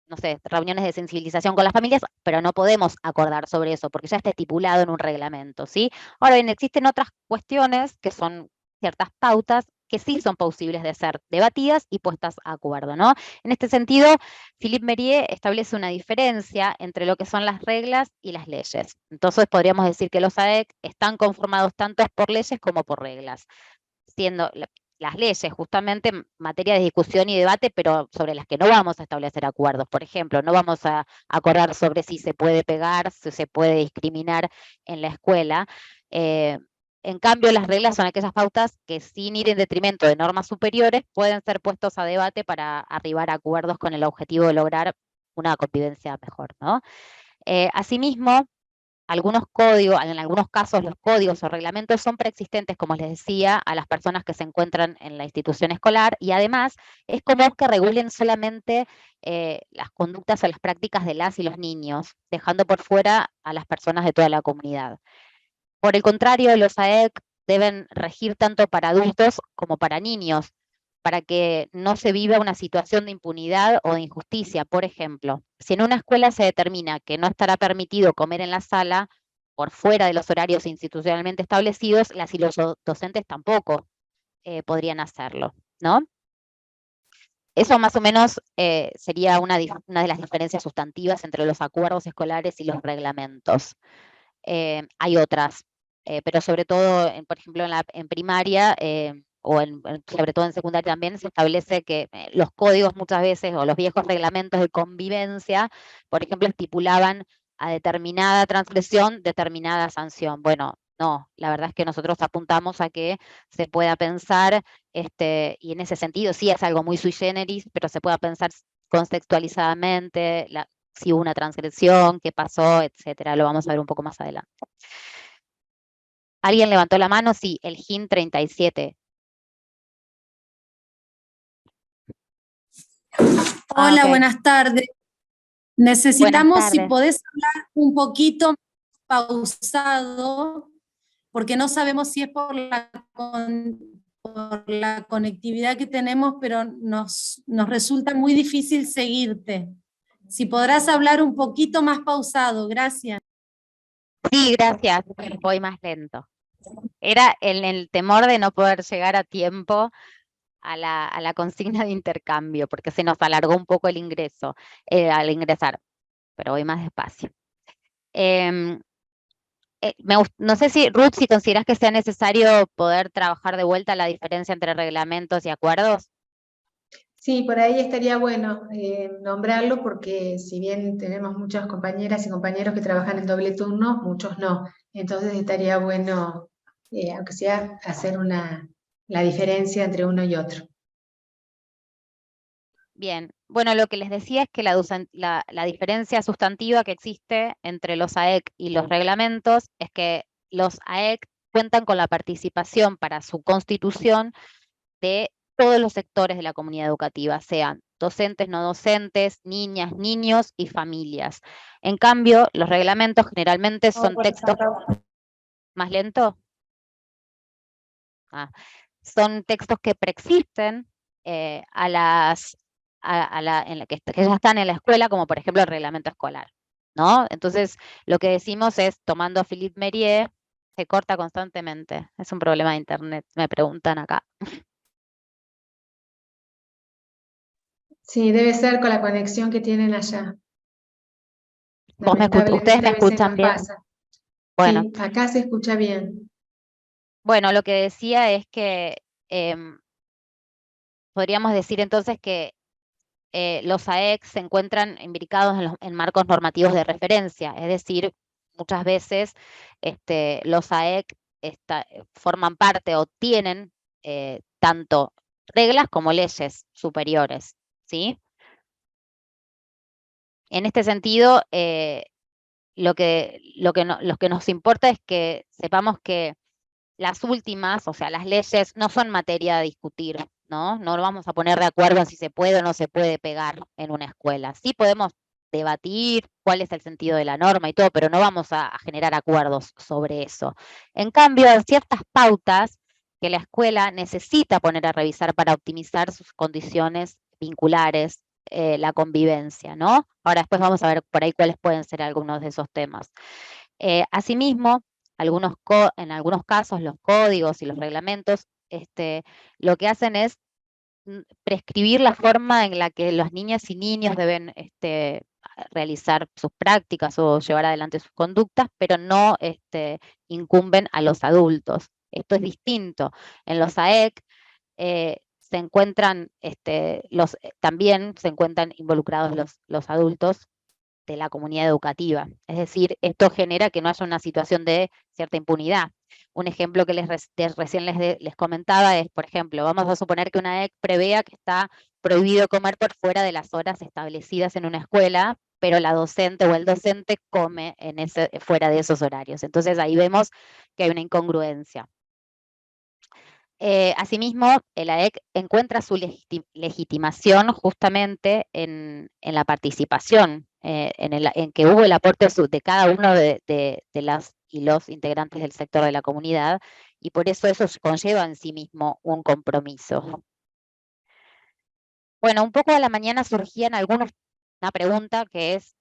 S5: no sé, reuniones de sensibilización con las familias, pero no podemos acordar sobre eso, porque ya está estipulado en un reglamento, ¿sí? Ahora bien, existen otras cuestiones que son ciertas pautas que sí son posibles de ser debatidas y puestas a acuerdo, ¿no? En este sentido, Philippe Mérier establece una diferencia entre lo que son las reglas y las leyes. Entonces podríamos decir que los AEC están conformados tanto por leyes como por reglas, siendo las leyes, justamente materia de discusión y debate, pero sobre las que no vamos a establecer acuerdos. Por ejemplo, no vamos a acordar sobre si se puede pegar, si se puede discriminar en la escuela. En cambio, las reglas son aquellas pautas que, sin ir en detrimento de normas superiores, pueden ser puestos a debate para arribar a acuerdos con el objetivo de lograr una convivencia mejor, ¿no? Asimismo, en algunos casos los códigos o reglamentos son preexistentes, como les decía, a las personas que se encuentran en la institución escolar, y además es común que regulen solamente las conductas o las prácticas de las y los niños, dejando por fuera a las personas de toda la comunidad. Por el contrario, los AEC deben regir tanto para adultos como para niños, para que no se viva una situación de impunidad o de injusticia. Por ejemplo, si en una escuela se determina que no estará permitido comer en la sala por fuera de los horarios institucionalmente establecidos, las y los docentes tampoco podrían hacerlo, ¿no? Eso más o menos sería una de las diferencias sustantivas entre los acuerdos escolares y los reglamentos. Hay otras, pero sobre todo, por ejemplo, en primaria, sobre todo en secundaria también, se establece que los códigos muchas veces, o los viejos reglamentos de convivencia, por ejemplo, estipulaban a determinada transgresión, determinada sanción. Bueno, no, la verdad es que nosotros apuntamos a que se pueda pensar, y en ese sentido sí es algo muy sui generis, pero se pueda pensar contextualizadamente, si hubo una transgresión, qué pasó, etcétera. Lo vamos a ver un poco más adelante. ¿Alguien levantó la mano? Sí, el GIN 37.
S8: Hola,
S5: ok.
S8: buenas tardes. Necesitamos, si
S5: tardes.
S8: podés hablar un poquito pausado, porque no sabemos si es por la conectividad que tenemos, pero nos resulta muy difícil seguirte. Si podrás hablar un poquito más pausado, gracias.
S5: Sí, gracias. Voy más lento. Era el temor de no poder llegar a tiempo a la consigna de intercambio, porque se nos alargó un poco el ingreso al ingresar, pero voy más despacio. No sé si, Ruth, si consideras que sea necesario poder trabajar de vuelta la diferencia entre reglamentos y acuerdos.
S1: Sí, por ahí estaría bueno nombrarlo, porque si bien tenemos muchas compañeras y compañeros que trabajan en doble turno, muchos no. Entonces estaría bueno, aunque sea, hacer la diferencia entre uno y otro.
S5: Bien, bueno, lo que les decía es que la diferencia sustantiva que existe entre los AEC y los reglamentos es que los AEC cuentan con la participación para su constitución de todos los sectores de la comunidad educativa, sean docentes, no docentes, niñas, niños y familias. En cambio, los reglamentos generalmente son textos... ¿Más lento? Son textos que preexisten que ya están en la escuela, como por ejemplo el reglamento escolar, ¿no? Entonces, lo que decimos es, tomando a Philippe Mérieux, se corta constantemente. Es un problema de internet, me preguntan acá.
S1: Sí, debe ser con la conexión que tienen allá.
S5: ¿Ustedes me
S1: Lamentablemente a veces
S5: escuchan
S1: nos
S5: bien?
S1: pasa.
S5: Bueno,
S1: Sí, acá se escucha bien.
S5: bueno, lo que decía es que podríamos decir entonces que los AEC se encuentran imbricados en marcos normativos de referencia, es decir, muchas veces los AEC forman parte o tienen tanto reglas como leyes superiores, ¿sí? En este sentido, lo que nos importa es que sepamos que las últimas, o sea, las leyes no son materia de discutir, ¿no? No vamos a poner de acuerdo en si se puede o no se puede pegar en una escuela. Sí podemos debatir cuál es el sentido de la norma y todo, pero no vamos a generar acuerdos sobre eso. En cambio, hay ciertas pautas que la escuela necesita poner a revisar para optimizar sus condiciones vinculares, la convivencia, ¿no? Ahora después vamos a ver por ahí cuáles pueden ser algunos de esos temas. Asimismo, en algunos casos los códigos y los reglamentos lo que hacen es prescribir la forma en la que las niñas y niños deben realizar sus prácticas o llevar adelante sus conductas, pero no incumben a los adultos. Esto es distinto. En los AEC se encuentran, también se encuentran involucrados los adultos de la comunidad educativa. Es decir, esto genera que no haya una situación de cierta impunidad. Un ejemplo que recién les comentaba es, por ejemplo, vamos a suponer que una EC prevea que está prohibido comer por fuera de las horas establecidas en una escuela, pero la docente o el docente come fuera de esos horarios. Entonces ahí vemos que hay una incongruencia. Asimismo, el AEC encuentra su legitimación justamente en la participación, en que hubo el aporte de cada uno de las y los integrantes del sector de la comunidad, y por eso conlleva en sí mismo un compromiso. Bueno, un poco a la mañana surgían una pregunta que es,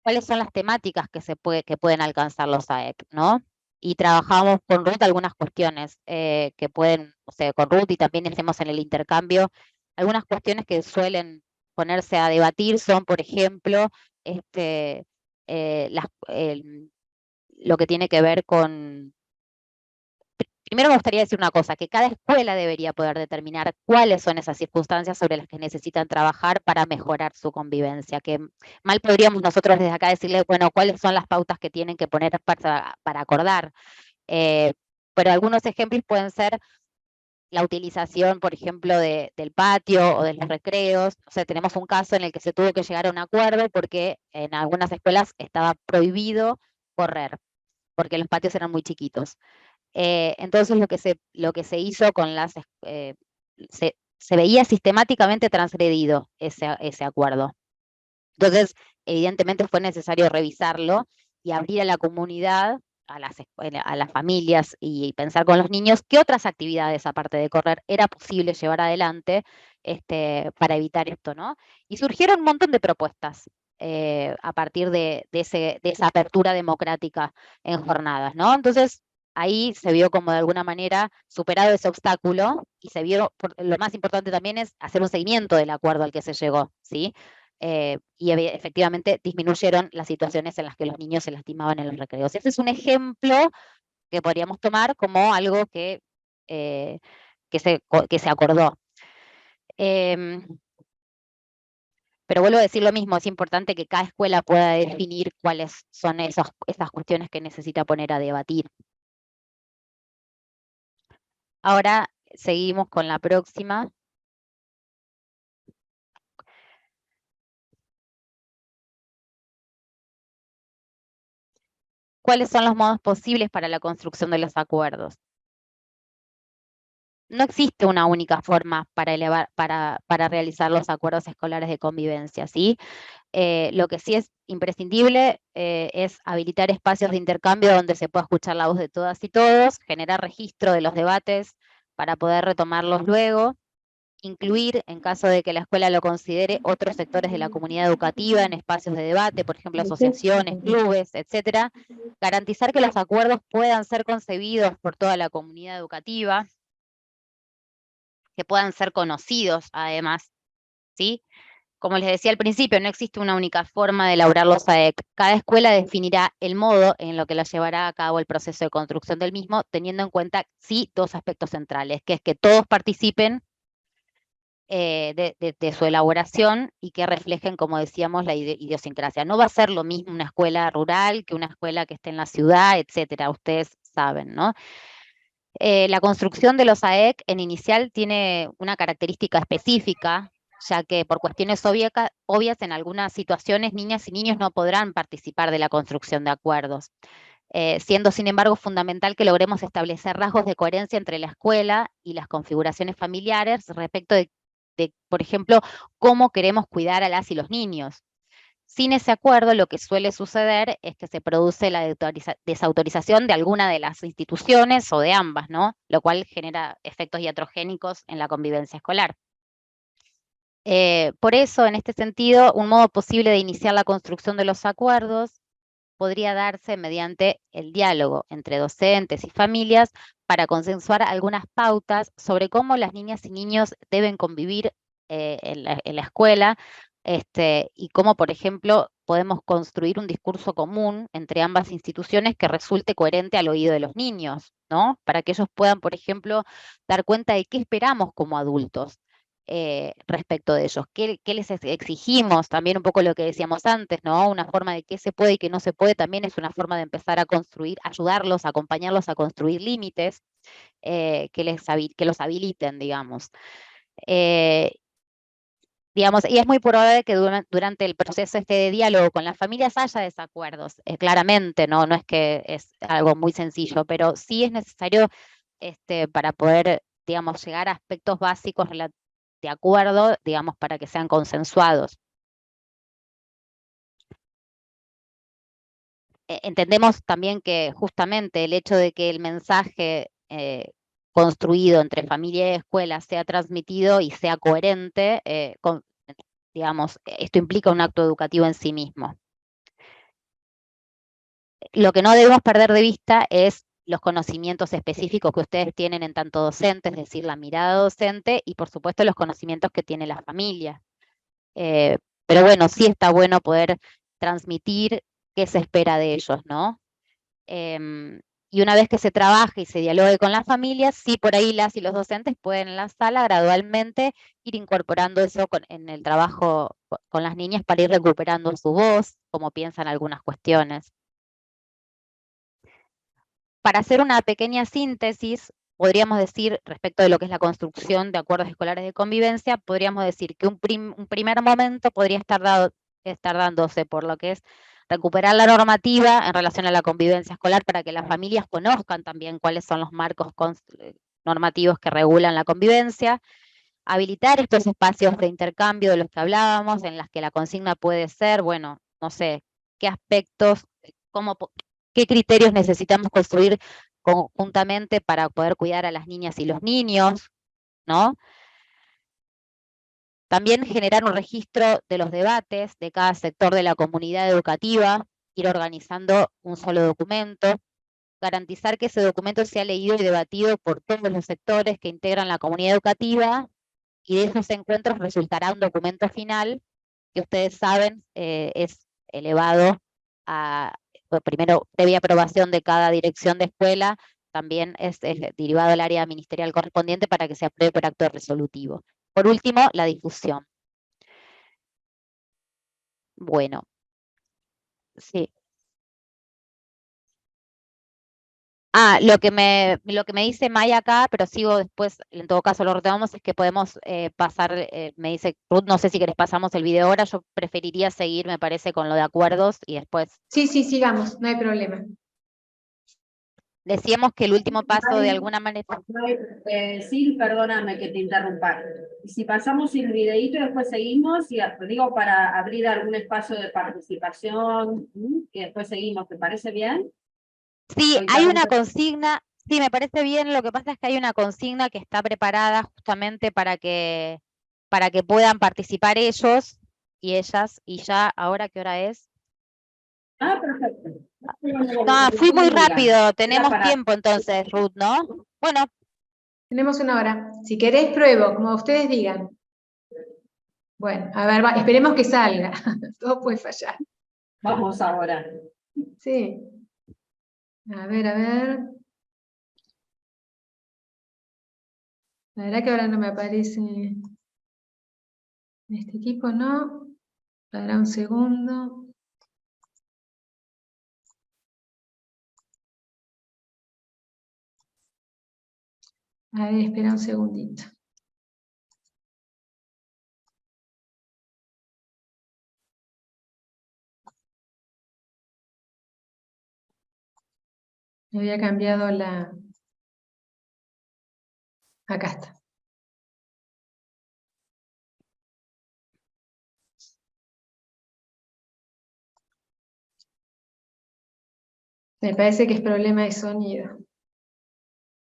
S5: ¿cuáles son las temáticas que pueden alcanzar los AEC, ¿no? Y trabajamos con Ruth algunas cuestiones que pueden, o sea, con Ruth y también hacemos en el intercambio, algunas cuestiones que suelen ponerse a debatir son, por ejemplo, lo que tiene que ver con... Primero me gustaría decir una cosa, que cada escuela debería poder determinar cuáles son esas circunstancias sobre las que necesitan trabajar para mejorar su convivencia, que mal podríamos nosotros desde acá decirle, bueno, cuáles son las pautas que tienen que poner para acordar. Pero algunos ejemplos pueden ser la utilización, por ejemplo, del patio o de los recreos. O sea, tenemos un caso en el que se tuvo que llegar a un acuerdo porque en algunas escuelas estaba prohibido correr, porque los patios eran muy chiquitos. Entonces lo que se hizo con se veía sistemáticamente transgredido ese acuerdo. Entonces, evidentemente fue necesario revisarlo y abrir a la comunidad, a las familias y pensar con los niños qué otras actividades, aparte de correr, era posible llevar adelante para evitar esto, ¿no? Y surgieron un montón de propuestas a partir de esa apertura democrática en jornadas, ¿no? Entonces, ahí se vio como de alguna manera superado ese obstáculo y se vio, lo más importante también es hacer un seguimiento del acuerdo al que se llegó, ¿sí? Y efectivamente disminuyeron las situaciones en las que los niños se lastimaban en los recreos. Ese es un ejemplo que podríamos tomar como algo que se acordó. Pero vuelvo a decir lo mismo, es importante que cada escuela pueda definir cuáles son esas cuestiones que necesita poner a debatir. Ahora seguimos con la próxima. ¿Cuáles son los modos posibles para la construcción de los acuerdos? No existe una única forma para realizar los acuerdos escolares de convivencia, ¿sí? Lo que sí es imprescindible es habilitar espacios de intercambio donde se pueda escuchar la voz de todas y todos, generar registro de los debates para poder retomarlos luego, incluir, en caso de que la escuela lo considere, otros sectores de la comunidad educativa en espacios de debate, por ejemplo, asociaciones, clubes, etcétera, garantizar que los acuerdos puedan ser concebidos por toda la comunidad educativa, que puedan ser conocidos además, ¿sí? Como les decía al principio, no existe una única forma de elaborar los AEC. Cada escuela definirá el modo en lo que la llevará a cabo el proceso de construcción del mismo, teniendo en cuenta, sí, dos aspectos centrales, que es que todos participen de su elaboración y que reflejen, como decíamos, la idiosincrasia. No va a ser lo mismo una escuela rural que una escuela que esté en la ciudad, etcétera, ustedes saben, ¿no? La construcción de los AEC en inicial tiene una característica específica, ya que por cuestiones obvias en algunas situaciones niñas y niños no podrán participar de la construcción de acuerdos, siendo sin embargo fundamental que logremos establecer rasgos de coherencia entre la escuela y las configuraciones familiares respecto de, por ejemplo, cómo queremos cuidar a las y los niños. Sin ese acuerdo, lo que suele suceder es que se produce la desautorización de alguna de las instituciones o de ambas, ¿no? Lo cual genera efectos iatrogénicos en la convivencia escolar. Por eso, en este sentido, un modo posible de iniciar la construcción de los acuerdos podría darse mediante el diálogo entre docentes y familias para consensuar algunas pautas sobre cómo las niñas y niños deben convivir en la escuela, y cómo, por ejemplo, podemos construir un discurso común entre ambas instituciones que resulte coherente al oído de los niños, ¿no? Para que ellos puedan, por ejemplo, dar cuenta de qué esperamos como adultos respecto de ellos, qué les exigimos, también un poco lo que decíamos antes, ¿no? Una forma de qué se puede y qué no se puede también es una forma de empezar a construir, ayudarlos, acompañarlos a construir límites que los habiliten, digamos. Digamos, y es muy probable que durante el proceso de diálogo con las familias haya desacuerdos, claramente, ¿no? No es que es algo muy sencillo, pero sí es necesario para poder, digamos, llegar a aspectos básicos de acuerdo, digamos, para que sean consensuados. Entendemos también que justamente el hecho de que el mensaje construido entre familia y escuela sea transmitido y sea coherente, digamos, esto implica un acto educativo en sí mismo. Lo que no debemos perder de vista es los conocimientos específicos que ustedes tienen en tanto docente, es decir, la mirada docente y por supuesto los conocimientos que tiene la familia. Pero bueno, sí está bueno poder transmitir qué se espera de ellos, ¿no? Y una vez que se trabaje y se dialogue con las familias, sí por ahí las y los docentes pueden en la sala gradualmente ir incorporando eso en el trabajo con las niñas para ir recuperando su voz, como piensan algunas cuestiones. Para hacer una pequeña síntesis, podríamos decir, respecto de lo que es la construcción de acuerdos escolares de convivencia, podríamos decir que un primer momento podría estar dándose por lo que es recuperar la normativa en relación a la convivencia escolar para que las familias conozcan también cuáles son los marcos normativos que regulan la convivencia, habilitar estos espacios de intercambio de los que hablábamos, en las que la consigna puede ser, bueno, no sé, qué aspectos, qué criterios necesitamos construir conjuntamente para poder cuidar a las niñas y los niños, ¿no? También generar un registro de los debates de cada sector de la comunidad educativa, ir organizando un solo documento, garantizar que ese documento sea leído y debatido por todos los sectores que integran la comunidad educativa, y de esos encuentros resultará un documento final que ustedes saben es elevado a, primero, previa aprobación de cada dirección de escuela, también es derivado al área ministerial correspondiente para que se apruebe por acto resolutivo. Por último, la difusión. Bueno, sí. Lo que me dice Maya acá, pero sigo después, en todo caso lo retomamos, es que podemos pasar, me dice Ruth, no sé si querés pasamos el video ahora, yo preferiría seguir, me parece, con lo de acuerdos y después.
S1: Sí, sigamos, no hay problema.
S5: Decíamos que el último paso de alguna manera.
S2: Sí, perdóname que te interrumpa. Si pasamos el videíto y después seguimos, y digo para abrir algún espacio de participación, y después seguimos, ¿te parece bien?
S5: Sí, hay una consigna, sí, me parece bien, lo que pasa es que hay una consigna que está preparada justamente para que puedan participar ellos y ellas, y ya, ¿ahora qué hora es?
S2: Perfecto.
S5: No, fui muy rápido, tenemos tiempo entonces, Ruth, ¿no? Bueno.
S1: Tenemos una hora. Si querés, pruebo, como ustedes digan. Bueno, a ver, esperemos que salga. Todo puede fallar.
S2: Vamos ahora.
S1: Sí. A ver, a ver. La verdad que ahora no me aparece este equipo, ¿no? Para un segundo. A ver, espera un segundito. Me había cambiado la... Acá está. Me parece que es problema de sonido.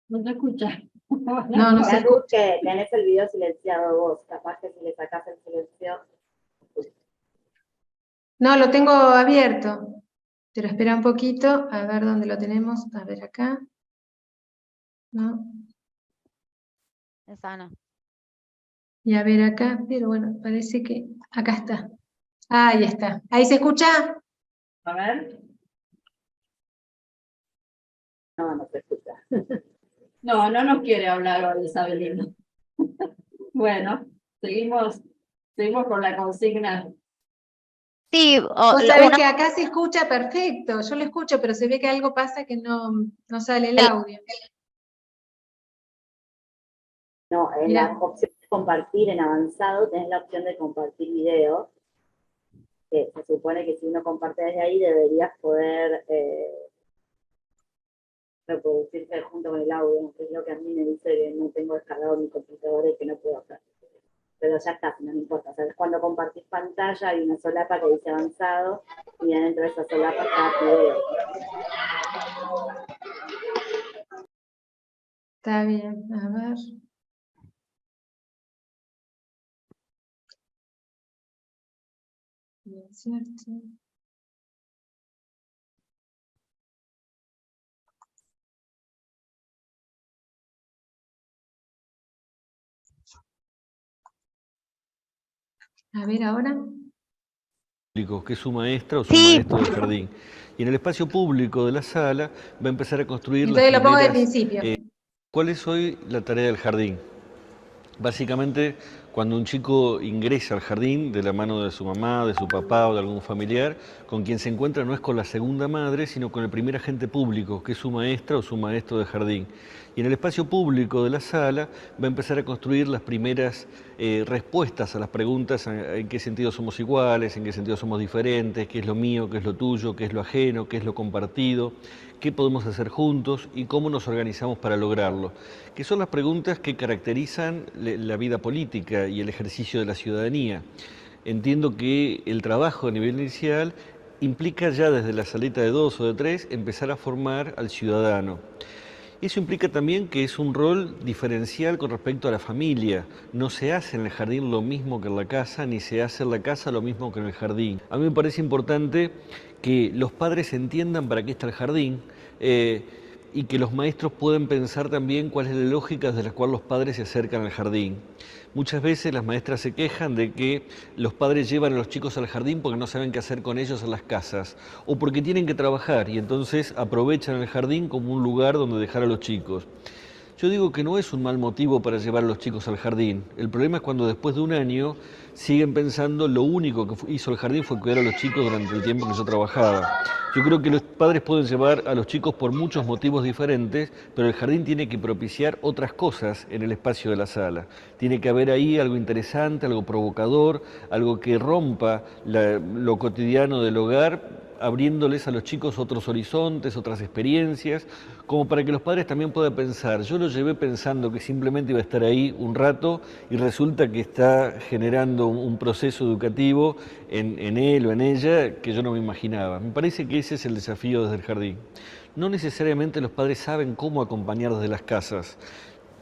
S2: No te escuchas.
S1: No se escucha.
S3: Que tenés el video silenciado vos, capaz que si le sacás el silencio.
S1: No, lo tengo abierto. Pero espera un poquito, a ver dónde lo tenemos. A ver acá. No.
S5: Esa no.
S1: Y a ver acá, pero bueno, parece que acá está. Ahí está. ¿Ahí se escucha?
S2: A ver.
S3: No, no se escucha.
S2: No, no nos quiere hablar hoy Isabelina. Bueno, seguimos con la consigna.
S5: Sí,
S1: Vos sabés que acá se escucha perfecto, yo lo escucho, pero se ve que algo pasa que no sale el audio.
S3: No, en
S1: Mirá.
S3: la opción de compartir en avanzado tenés la opción de compartir video, que se supone que si uno comparte desde ahí deberías poder reproducirse junto con el audio, que es lo que a mí me dice que no tengo descargado mi computadora y que no puedo hacer. Pero ya está, no me importa. ¿Sabes? Cuando compartís pantalla hay una solapa que dice avanzado y dentro de esa solapa está video.
S1: Está bien, a ver. Bien, cierto. A ver ahora.
S9: Que es su maestra o su
S5: Sí.
S9: maestro de jardín. Y en el espacio público de la sala va a empezar a construir las
S1: Entonces lo pongo de
S9: primeras...
S1: principio.
S9: ¿Cuál es hoy la tarea del jardín? Básicamente, cuando un chico ingresa al jardín de la mano de su mamá, de su papá o de algún familiar, con quien se encuentra no es con la segunda madre, sino con el primer agente público, que es su maestra o su maestro de jardín. Y en el espacio público de la sala va a empezar a construir las primeras respuestas a las preguntas en qué sentido somos iguales, en qué sentido somos diferentes, qué es lo mío, qué es lo tuyo, qué es lo ajeno, qué es lo compartido, qué podemos hacer juntos y cómo nos organizamos para lograrlo, que son las preguntas que caracterizan la vida política y el ejercicio de la ciudadanía. Entiendo que el trabajo a nivel inicial implica ya desde la salita de 2 o de 3 empezar a formar al ciudadano. Eso implica también que es un rol diferencial con respecto a la familia. No se hace en el jardín lo mismo que en la casa, ni se hace en la casa lo mismo que en el jardín. A mí me parece importante que los padres entiendan para qué está el jardín y que los maestros puedan pensar también cuál es la lógica desde la cual los padres se acercan al jardín. Muchas veces las maestras se quejan de que los padres llevan a los chicos al jardín porque no saben qué hacer con ellos en las casas o porque tienen que trabajar y entonces aprovechan el jardín como un lugar donde dejar a los chicos. Yo digo que no es un mal motivo para llevar a los chicos al jardín. El problema es cuando después de un año siguen pensando lo único que hizo el jardín fue cuidar a los chicos durante el tiempo que yo trabajaba. Yo creo que los padres pueden llevar a los chicos por muchos motivos diferentes, pero el jardín tiene que propiciar otras cosas en el espacio de la sala. Tiene que haber ahí algo interesante, algo provocador, algo que rompa lo cotidiano del hogar, abriéndoles a los chicos otros horizontes, otras experiencias, como para que los padres también puedan pensar. Yo lo llevé pensando que simplemente iba a estar ahí un rato y resulta que está generando un proceso educativo en él o en ella que yo no me imaginaba. Me parece que ese es el desafío desde el jardín. No necesariamente los padres saben cómo acompañar desde las casas.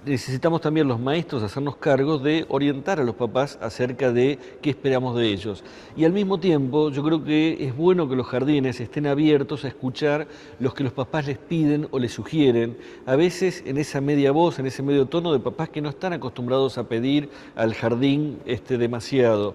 S9: Necesitamos también los maestros hacernos cargos de orientar a los papás acerca de qué esperamos de ellos. Y al mismo tiempo, yo creo que es bueno que los jardines estén abiertos a escuchar los que los papás les piden o les sugieren, a veces en esa media voz, en ese medio tono de papás que no están acostumbrados a pedir al jardín demasiado.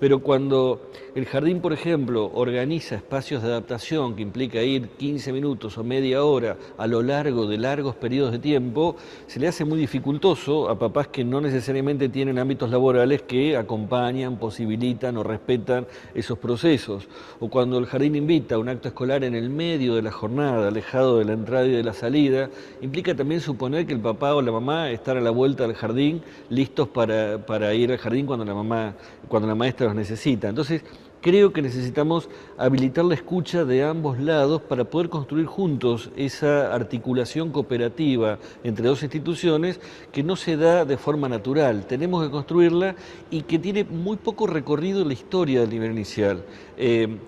S9: Pero cuando el jardín, por ejemplo, organiza espacios de adaptación que implica ir 15 minutos o media hora a lo largo de largos periodos de tiempo, se le hace muy dificultoso a papás que no necesariamente tienen ámbitos laborales que acompañan, posibilitan o respetan esos procesos. O cuando el jardín invita a un acto escolar en el medio de la jornada, alejado de la entrada y de la salida, implica también suponer que el papá o la mamá están a la vuelta del jardín, listos para ir al jardín cuando la maestra los necesita. Entonces, creo que necesitamos habilitar la escucha de ambos lados para poder construir juntos esa articulación cooperativa entre dos instituciones que no se da de forma natural. Tenemos que construirla y que tiene muy poco recorrido en la historia del nivel inicial. En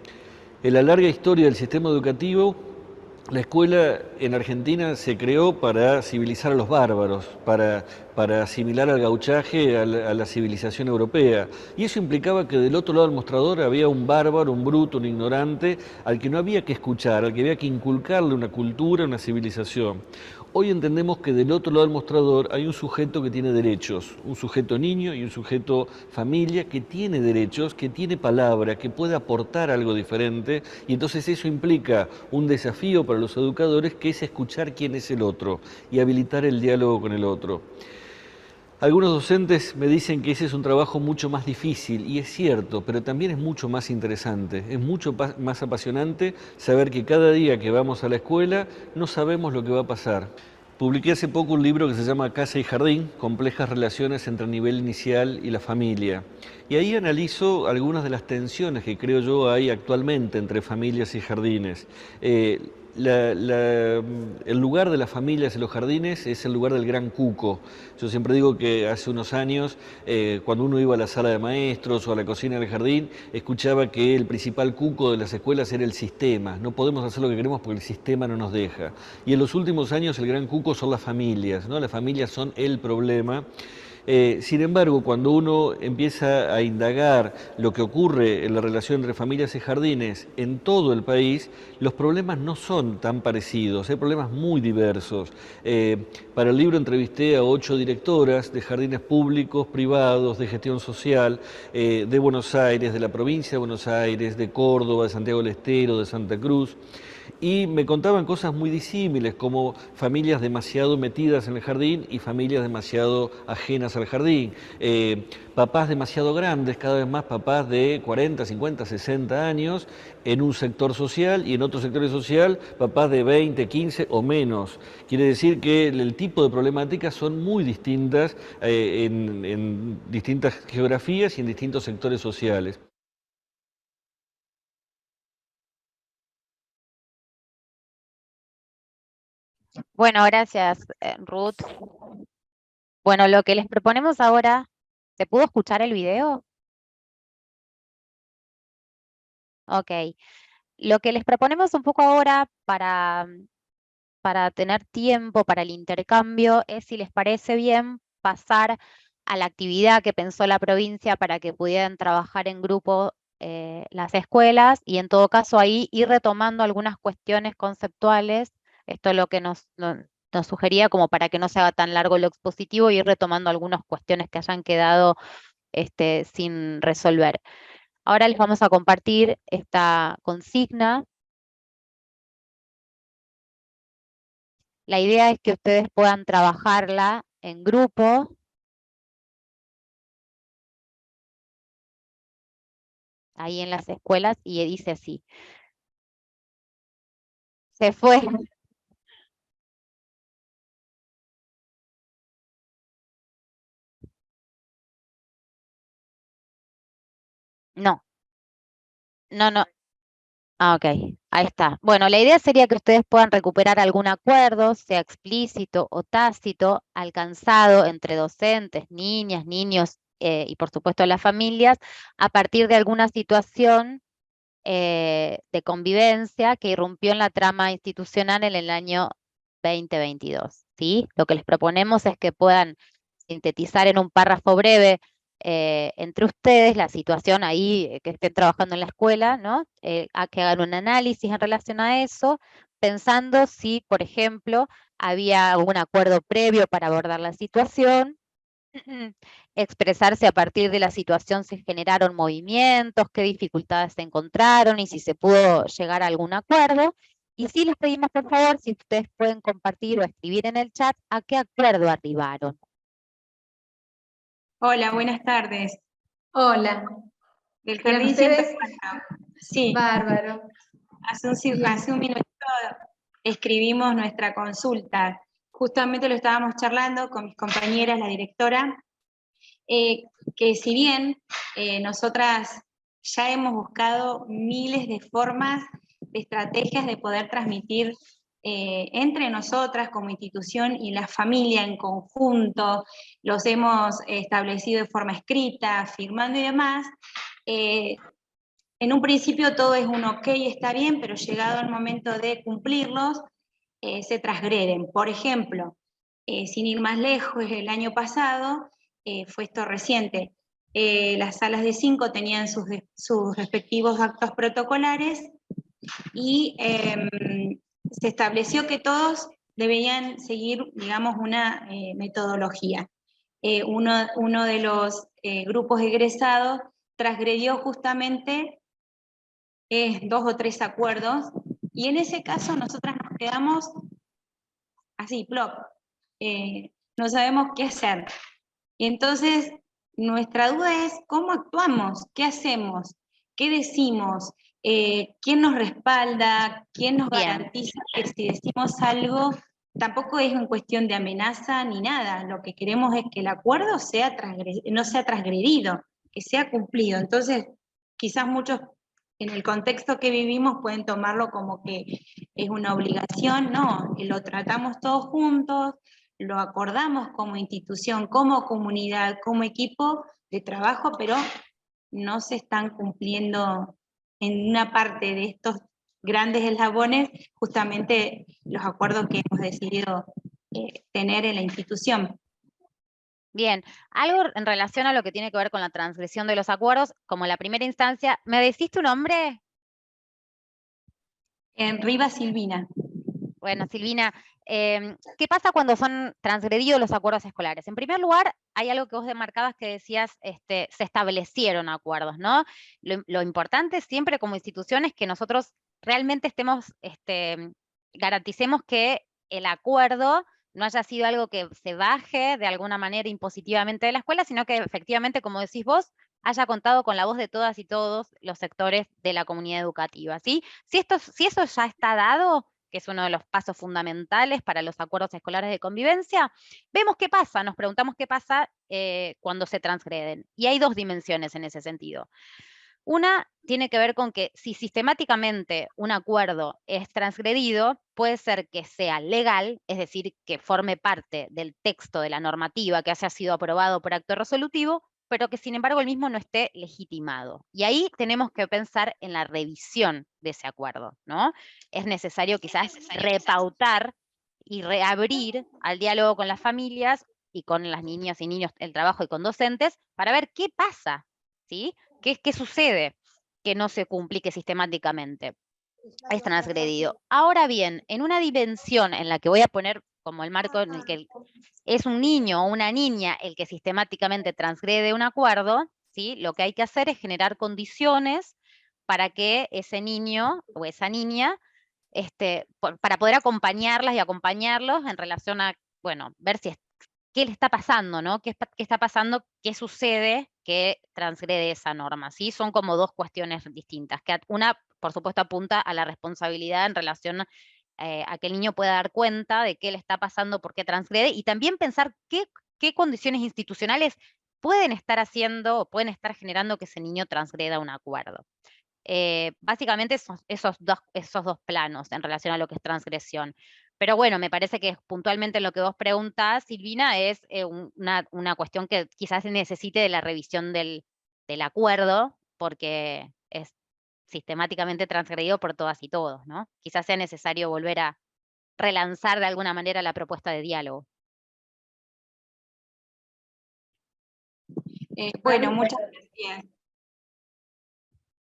S9: la larga historia del sistema educativo, la escuela en Argentina se creó para civilizar a los bárbaros, para para asimilar al gauchaje a la civilización europea. Y eso implicaba que del otro lado del mostrador había un bárbaro, un bruto, un ignorante, al que no había que escuchar, al que había que inculcarle una cultura, una civilización. Hoy entendemos que del otro lado del mostrador hay un sujeto que tiene derechos, un sujeto niño y un sujeto familia que tiene derechos, que tiene palabra, que puede aportar algo diferente, y entonces eso implica un desafío para los educadores, que es escuchar quién es el otro y habilitar el diálogo con el otro. Algunos docentes me dicen que ese es un trabajo mucho más difícil, y es cierto, pero también es mucho más interesante, es mucho más apasionante saber que cada día que vamos a la escuela no sabemos lo que va a pasar. Publiqué hace poco un libro que se llama Casa y Jardín, complejas relaciones entre el nivel inicial y la familia. Y ahí analizo algunas de las tensiones que creo yo hay actualmente entre familias y jardines. El lugar de las familias en los jardines es el lugar del gran cuco. Yo siempre digo que hace unos años, cuando uno iba a la sala de maestros o a la cocina del jardín, escuchaba que el principal cuco de las escuelas era el sistema. No podemos hacer lo que queremos porque el sistema no nos deja. Y en los últimos años el gran cuco son las familias, ¿no? Las familias son el problema. Sin embargo, cuando uno empieza a indagar lo que ocurre en la relación entre familias y jardines en todo el país, los problemas no son tan parecidos, hay problemas muy diversos. Para el libro entrevisté a 8 directoras de jardines públicos, privados, de gestión social, de Buenos Aires, de la provincia de Buenos Aires, de Córdoba, de Santiago del Estero, de Santa Cruz. Y me contaban cosas muy disímiles, como familias demasiado metidas en el jardín y familias demasiado ajenas al jardín. Papás demasiado grandes, cada vez más papás de 40, 50, 60 años en un sector social, y en otro sector social papás de 20, 15 o menos. Quiere decir que el tipo de problemáticas son muy distintas en distintas geografías y en distintos sectores sociales.
S5: Bueno, gracias, Ruth. Bueno, lo que les proponemos ahora, ¿se pudo escuchar el video? Ok. Lo que les proponemos un poco ahora para tener tiempo para el intercambio es, si les parece bien, pasar a la actividad que pensó la provincia para que pudieran trabajar en grupo las escuelas, y en todo caso ahí ir retomando algunas cuestiones conceptuales. Esto es lo que nos sugería, como para que no se haga tan largo lo expositivo, y ir retomando algunas cuestiones que hayan quedado sin resolver. Ahora les vamos a compartir esta consigna. La idea es que ustedes puedan trabajarla en grupo. Ahí en las escuelas, y dice así. Se fue. No. No. Ah, ok. Ahí está. Bueno, la idea sería que ustedes puedan recuperar algún acuerdo, sea explícito o tácito, alcanzado entre docentes, niñas, niños y por supuesto las familias, a partir de alguna situación de convivencia que irrumpió en la trama institucional en el año 2022. ¿Sí? Lo que les proponemos es que puedan sintetizar en un párrafo breve entre ustedes la situación ahí, que estén trabajando en la escuela, ¿no? A que hagan un análisis en relación a eso, pensando si, por ejemplo, había algún acuerdo previo para abordar la situación, expresarse a partir de la situación, si generaron movimientos, qué dificultades se encontraron y si se pudo llegar a algún acuerdo. Y sí les pedimos, por favor, si ustedes pueden compartir o escribir en el chat a qué acuerdo arribaron.
S10: Hola, buenas tardes.
S1: Hola.
S10: Del
S1: ¿Eran
S10: Jardín
S1: ustedes?
S10: 104. Sí,
S1: Bárbaro.
S10: hace un minutito escribimos nuestra consulta. Justamente lo estábamos charlando con mis compañeras, la directora, que si bien nosotras ya hemos buscado miles de formas, de estrategias de poder transmitir entre nosotras como institución y la familia en conjunto, los hemos establecido de forma escrita, firmando y demás, en un principio todo es un ok, está bien, pero llegado el momento de cumplirlos, se transgreden. Por ejemplo, sin ir más lejos, el año pasado, fue esto reciente, las salas de 5 tenían sus respectivos actos protocolares y se estableció que todos debían seguir, digamos, una metodología. Uno de los grupos egresados transgredió justamente 2 o 3 acuerdos, y en ese caso nosotras nos quedamos así, plop, no sabemos qué hacer. Y entonces nuestra duda es cómo actuamos, qué hacemos, qué decimos, quién nos respalda, quién nos
S5: Bien.
S10: garantiza que si decimos algo, tampoco es en cuestión de amenaza ni nada, lo que queremos es que el acuerdo no sea transgredido, que sea cumplido. Entonces, quizás muchos en el contexto que vivimos pueden tomarlo como que es una obligación, no, lo tratamos todos juntos, lo acordamos como institución, como comunidad, como equipo de trabajo, pero no se están cumpliendo en una parte de estos grandes eslabones justamente los acuerdos que hemos decidido tener en la institución.
S5: Bien, algo en relación a lo que tiene que ver con la transgresión de los acuerdos, como la primera instancia, ¿me decís tu nombre?
S10: En Rivas Silvina.
S5: Bueno, Silvina, ¿qué pasa cuando son transgredidos los acuerdos escolares? En primer lugar, hay algo que vos demarcabas que decías, se establecieron acuerdos, ¿no? Lo importante siempre como institución es que nosotros realmente garanticemos que el acuerdo no haya sido algo que se baje de alguna manera impositivamente de la escuela, sino que efectivamente, como decís vos, haya contado con la voz de todas y todos los sectores de la comunidad educativa, ¿sí? Si eso ya está dado, que es uno de los pasos fundamentales para los acuerdos escolares de convivencia, vemos qué pasa, nos preguntamos qué pasa cuando se transgreden. Y hay 2 dimensiones en ese sentido. Una tiene que ver con que si sistemáticamente un acuerdo es transgredido, puede ser que sea legal, es decir, que forme parte del texto de la normativa que haya sido aprobado por acto resolutivo, pero que sin embargo el mismo no esté legitimado. Y ahí tenemos que pensar en la revisión de ese acuerdo, ¿no? Es necesario quizás repautar y reabrir al diálogo con las familias y con las niñas y niños el trabajo y con docentes para ver qué pasa, ¿sí? ¿Qué sucede que no se cumple sistemáticamente? Es transgredido. Ahora bien, en una dimensión en la que voy a poner como el marco en el que es un niño o una niña el que sistemáticamente transgrede un acuerdo, ¿sí? Lo que hay que hacer es generar condiciones para que ese niño o esa niña, para poder acompañarlas y acompañarlos en relación a, bueno, ver si qué le está pasando, ¿no? ¿Qué está pasando? ¿Qué sucede que transgrede esa norma? ¿Sí? Son como 2 cuestiones distintas. Que una, por supuesto, apunta a la responsabilidad en relación a que el niño pueda dar cuenta de qué le está pasando, por qué transgrede, y también pensar qué condiciones institucionales pueden estar haciendo o pueden estar generando que ese niño transgreda un acuerdo. Básicamente esos dos planos en relación a lo que es transgresión. Pero bueno, me parece que puntualmente lo que vos preguntás, Silvina, es una cuestión que quizás necesite de la revisión del acuerdo, porque es sistemáticamente transgredido por todas y todos, ¿no? Quizás sea necesario volver a relanzar de alguna manera la propuesta de diálogo.
S10: Bueno, muchas gracias.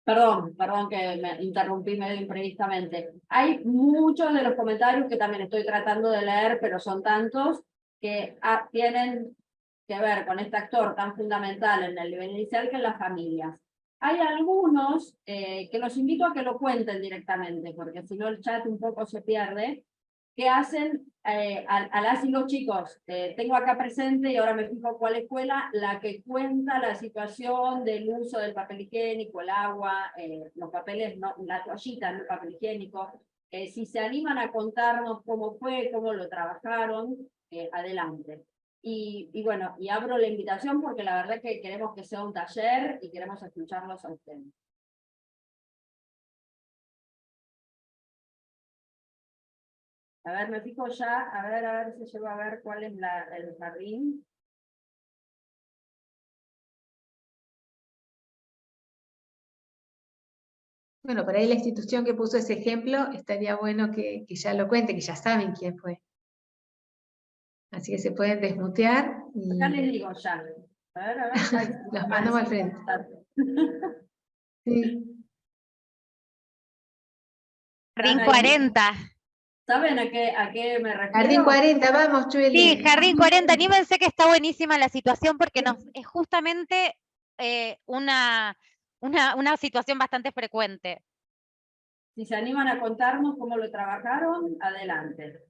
S2: Perdón que me interrumpí medio imprevistamente. Hay muchos de los comentarios que también estoy tratando de leer, pero son tantos que tienen que ver con este actor tan fundamental en el nivel inicial que en las familias. Hay algunos que los invito a que lo cuenten directamente, porque si no el chat un poco se pierde, que hacen a las y los chicos, tengo acá presente y ahora me fijo cuál escuela, la que cuenta la situación del uso del papel higiénico, el agua, los papeles, no, la toallita, no el papel higiénico. Si se animan a contarnos cómo fue, cómo lo trabajaron, adelante. Y bueno, y abro la invitación porque la verdad que queremos que sea un taller y queremos escucharlos a ustedes. A ver, me fijo ya, a ver si llego a ver cuál es el jardín.
S1: Bueno, por ahí la institución que puso ese ejemplo, estaría bueno que ya lo cuente, que ya saben quién fue. Así que se pueden desmutear y
S2: Acá les digo ya. A ver, ahí.
S1: los mandamos al frente. Sí.
S5: Jardín
S2: Están ahí.
S5: 40.
S2: ¿Saben a qué me refiero?
S1: Jardín 40, vamos, Chueli.
S5: Sí, Jardín 40. Anímense que está buenísima la situación porque es justamente una situación bastante frecuente.
S2: Si se animan a contarnos cómo lo trabajaron, adelante.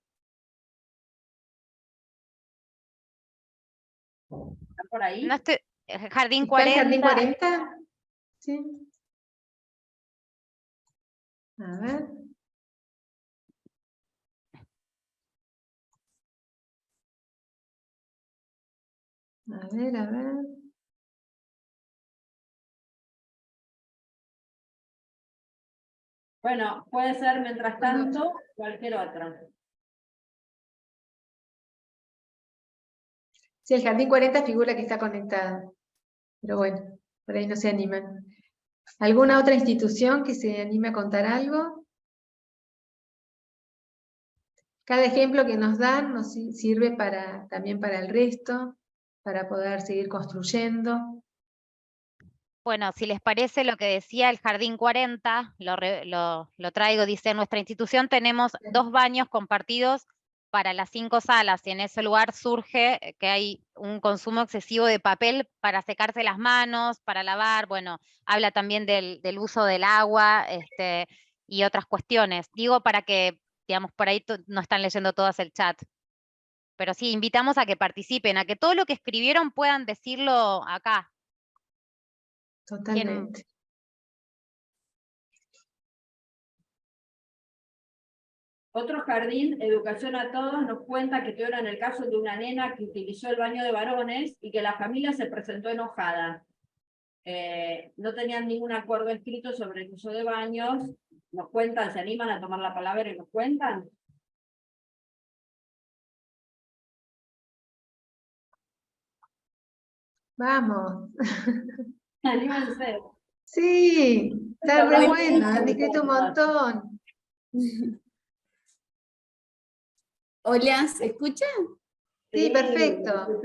S2: ¿Están por ahí?
S5: No estoy, Jardín
S1: ¿Está el
S5: 40.
S1: Jardín 40? Sí. A ver. A ver, a ver.
S2: Bueno, puede ser mientras tanto cualquier otro.
S1: Sí, el Jardín 40 figura que está conectado. Pero bueno, por ahí no se animan. ¿Alguna otra institución que se anime a contar algo? Cada ejemplo que nos dan nos sirve también para el resto, para poder seguir construyendo.
S5: Bueno, si les parece lo que decía el Jardín 40, lo traigo, dice, en nuestra institución tenemos 2 baños compartidos para las 5 salas, y en ese lugar surge que hay un consumo excesivo de papel para secarse las manos, para lavar, bueno, habla también del uso del agua, y otras cuestiones. Digo para que, digamos, por ahí no están leyendo todas el chat. Pero sí, invitamos a que participen, a que todo lo que escribieron puedan decirlo acá.
S1: Totalmente.
S2: Otro jardín, Educación a Todos, nos cuenta que tuvieron el caso de una nena que utilizó el baño de varones y que la familia se presentó enojada. No tenían ningún acuerdo escrito sobre el uso de baños. Nos cuentan, se animan a tomar la palabra y nos cuentan.
S1: Vamos.
S2: Anímense.
S1: Sí, está re bueno, han escrito un montón.
S11: Hola, ¿se escucha?
S1: Sí, perfecto.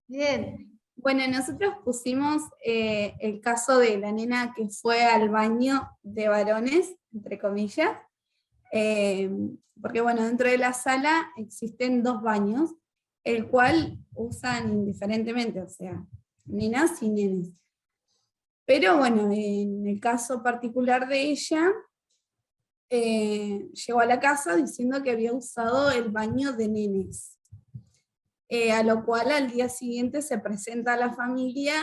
S1: Bien.
S11: Bueno, nosotros pusimos el caso de la nena que fue al baño de varones, entre comillas, porque bueno, dentro de la sala existen 2 baños, el cual usan indiferentemente, o sea, nenas y nenes. Pero bueno, en el caso particular de ella, llegó a la casa diciendo que había usado el baño de nenes. A lo cual al día siguiente se presenta a la familia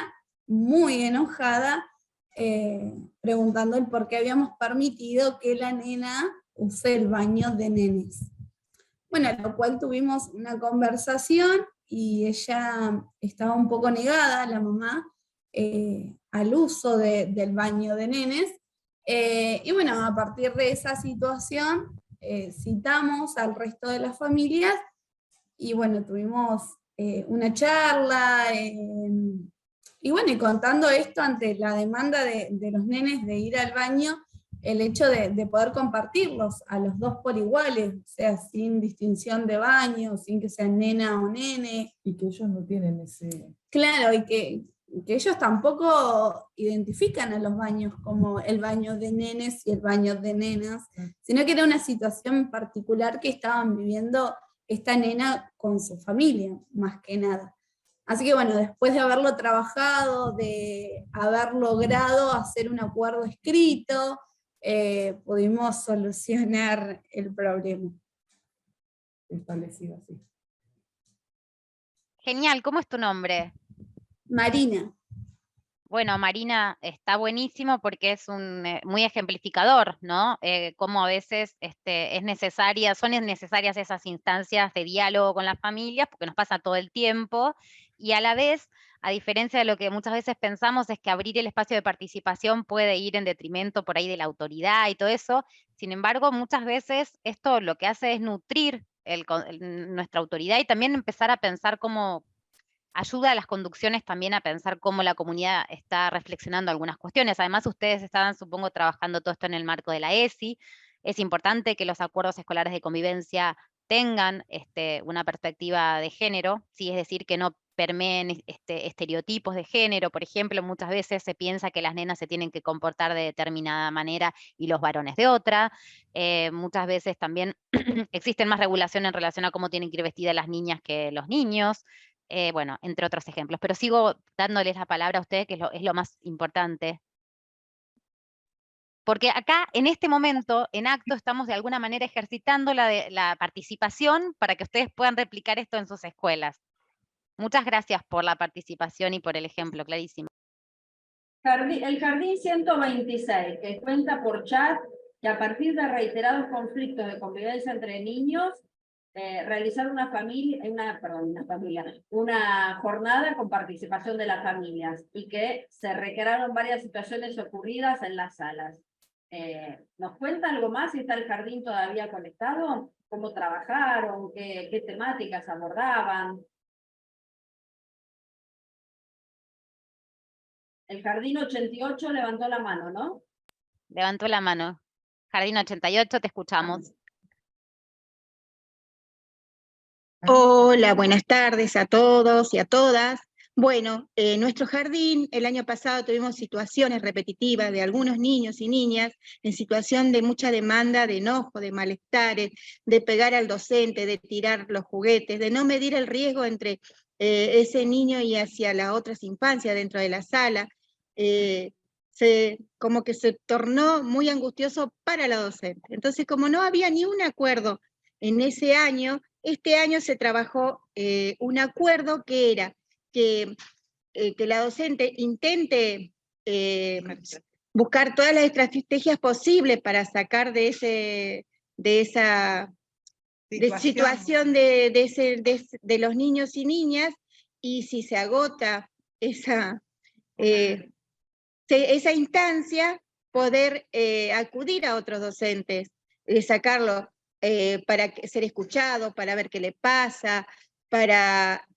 S11: muy enojada, preguntando el por qué habíamos permitido que la nena use el baño de nenes. Bueno, a lo cual tuvimos una conversación y ella estaba un poco negada, la mamá, al uso del baño de nenes. Y bueno, a partir de esa situación, citamos al resto de las familias y bueno, tuvimos una charla, y bueno, y contando esto ante la demanda de los nenes de ir al baño, el hecho de poder compartirlos a los 2 por iguales, o sea, sin distinción de baño, sin que sean nena o nene.
S12: Y que ellos no tienen ese...
S11: Claro, y que ellos tampoco identifican a los baños como el baño de nenes y el baño de nenas, sino que era una situación particular que estaban viviendo esta nena con su familia, más que nada. Así que bueno, después de haberlo trabajado, de haber logrado hacer un acuerdo escrito, pudimos solucionar el problema.
S12: Establecido así.
S5: Genial, ¿cómo es tu nombre?
S11: Marina.
S5: Bueno, Marina, está buenísimo porque es muy ejemplificador, ¿no? Cómo a veces son necesarias esas instancias de diálogo con las familias, porque nos pasa todo el tiempo, y a la vez, a diferencia de lo que muchas veces pensamos, es que abrir el espacio de participación puede ir en detrimento por ahí de la autoridad y todo eso. Sin embargo, muchas veces esto lo que hace es nutrir nuestra autoridad y también empezar a pensar cómo ayuda a las conducciones también a pensar cómo la comunidad está reflexionando algunas cuestiones. Además, ustedes estaban, supongo, trabajando todo esto en el marco de la ESI. Es importante que los acuerdos escolares de convivencia tengan una perspectiva de género, ¿sí? Es decir, que no permeen estereotipos de género. Por ejemplo, muchas veces se piensa que las nenas se tienen que comportar de determinada manera y los varones de otra. Muchas veces también existen más regulación en relación a cómo tienen que ir vestidas las niñas que los niños. Bueno, entre otros ejemplos. Pero sigo dándoles la palabra a ustedes, que es lo más importante. Porque acá, en este momento, en acto, estamos de alguna manera ejercitando la participación para que ustedes puedan replicar esto en sus escuelas. Muchas gracias por la participación y por el ejemplo, clarísimo.
S2: El Jardín 126, que cuenta por chat que a partir de reiterados conflictos de convivencia entre niños, realizar una jornada con participación de las familias y que se recrearon varias situaciones ocurridas en las salas. ¿Nos cuenta algo más si está el jardín todavía conectado? ¿Cómo trabajaron? ¿Qué temáticas abordaban? El Jardín 88 levantó la mano, ¿no?
S5: Levantó la mano. Jardín 88, te escuchamos.
S13: Hola, buenas tardes a todos y a todas. Bueno, en nuestro jardín el año pasado tuvimos situaciones repetitivas de algunos niños y niñas en situación de mucha demanda, de enojo, de malestares, de pegar al docente, de tirar los juguetes, de no medir el riesgo entre ese niño y hacia las otras infancias dentro de la sala. Como que se tornó muy angustioso para la docente. Entonces, como no había ni un acuerdo en ese año, este año se trabajó un acuerdo que era que la docente intente buscar todas las estrategias posibles para sacar de esa situación de los niños y niñas, y si se agota esa instancia, poder acudir a otros docentes, sacarlo para ser escuchado, para ver qué le pasa, para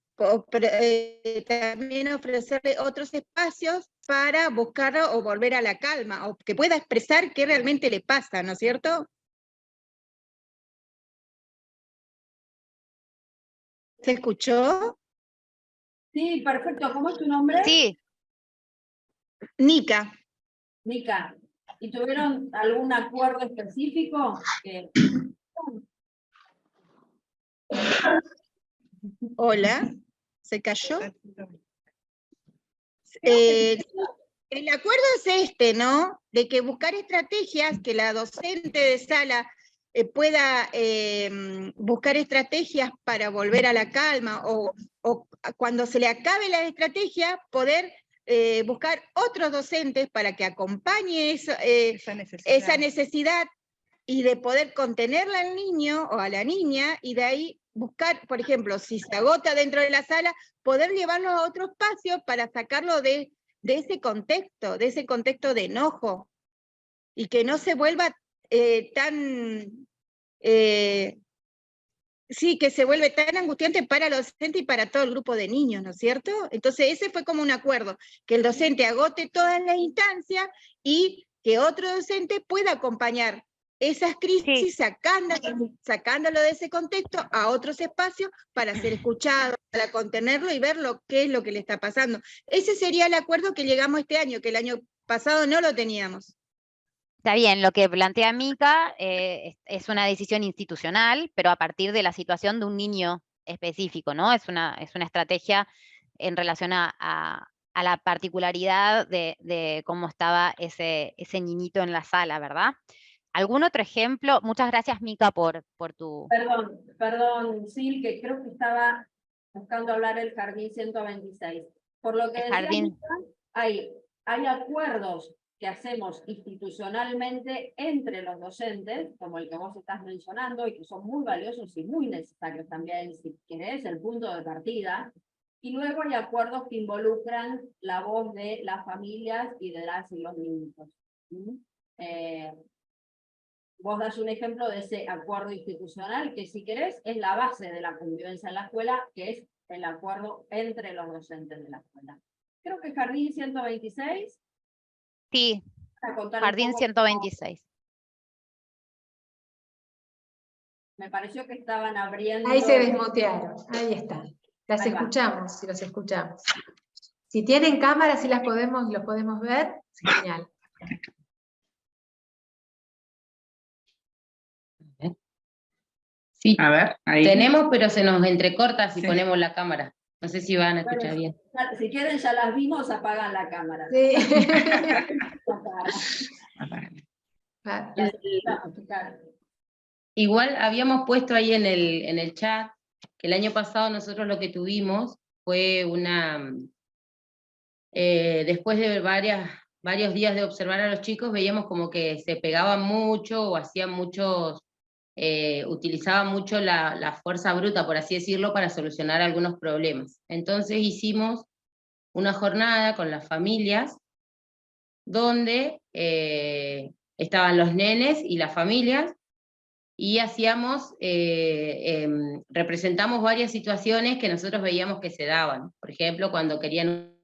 S13: también ofrecerle otros espacios para buscar o volver a la calma, o que pueda expresar qué realmente le pasa, ¿no es cierto? ¿Se escuchó?
S2: Sí, perfecto. ¿Cómo es tu nombre?
S5: Sí.
S13: Nica.
S2: Nica. ¿Y tuvieron algún acuerdo específico?
S13: Hola, ¿se cayó? El acuerdo es ¿no? De que buscar estrategias, que la docente de sala pueda buscar estrategias para volver a la calma, o cuando se le acabe la estrategia, poder buscar otros docentes para que acompañe esa necesidad y de poder contenerla al niño o a la niña, y de ahí buscar, por ejemplo, si se agota dentro de la sala, poder llevarlo a otro espacio para sacarlo de ese contexto de enojo, y que no se vuelva que se vuelve tan angustiante para el docente y para todo el grupo de niños, ¿no es cierto? Entonces ese fue como un acuerdo, que el docente agote todas las instancias y que otro docente pueda acompañar esas crisis, sacándolo de ese contexto a otros espacios para ser escuchado, para contenerlo y ver qué es lo que le está pasando. Ese sería el acuerdo que llegamos este año, que el año pasado no lo teníamos.
S5: Está bien, lo que plantea Mica es una decisión institucional, pero a partir de la situación de un niño específico, ¿no? Es una estrategia en relación a la particularidad de cómo estaba ese niñito en la sala, ¿verdad? ¿Algún otro ejemplo? Muchas gracias, Mica, por tu...
S2: Perdón, Sil, que creo que estaba buscando hablar el Jardín 126. Por lo que decía Mica, hay acuerdos que hacemos institucionalmente entre los docentes, como el que vos estás mencionando, y que son muy valiosos y muy necesarios también, si querés, el punto de partida. Y luego hay acuerdos que involucran la voz de las familias y de las y los niños. Vos das un ejemplo de ese acuerdo institucional que, si querés, es la base de la convivencia en la escuela, que es el acuerdo entre los docentes de la escuela. Creo que Jardín 126.
S5: Sí, Jardín 126.
S2: Me pareció que estaban abriendo...
S1: Ahí se desmutearon, ahí está. Las
S2: Ahí va.
S1: escuchamos, si los escuchamos. Si tienen cámara, si los podemos ver, genial.
S14: Sí,
S15: A ver, ahí.
S14: tenemos, pero se nos entrecorta si
S15: Sí.
S14: ponemos la cámara. No sé si van a
S2: Bueno,
S14: escuchar bien.
S2: si quieren ya las vimos, apagan la cámara.
S1: Sí.
S2: Las escuchamos, claro.
S14: Igual habíamos puesto ahí en el chat que el año pasado nosotros lo que tuvimos fue después de varios días de observar a los chicos, veíamos como que se pegaban mucho o hacían utilizaban mucho la fuerza bruta, por así decirlo, para solucionar algunos problemas. Entonces hicimos una jornada con las familias donde estaban los nenes y las familias, y representamos varias situaciones que nosotros veíamos que se daban. Por ejemplo, cuando querían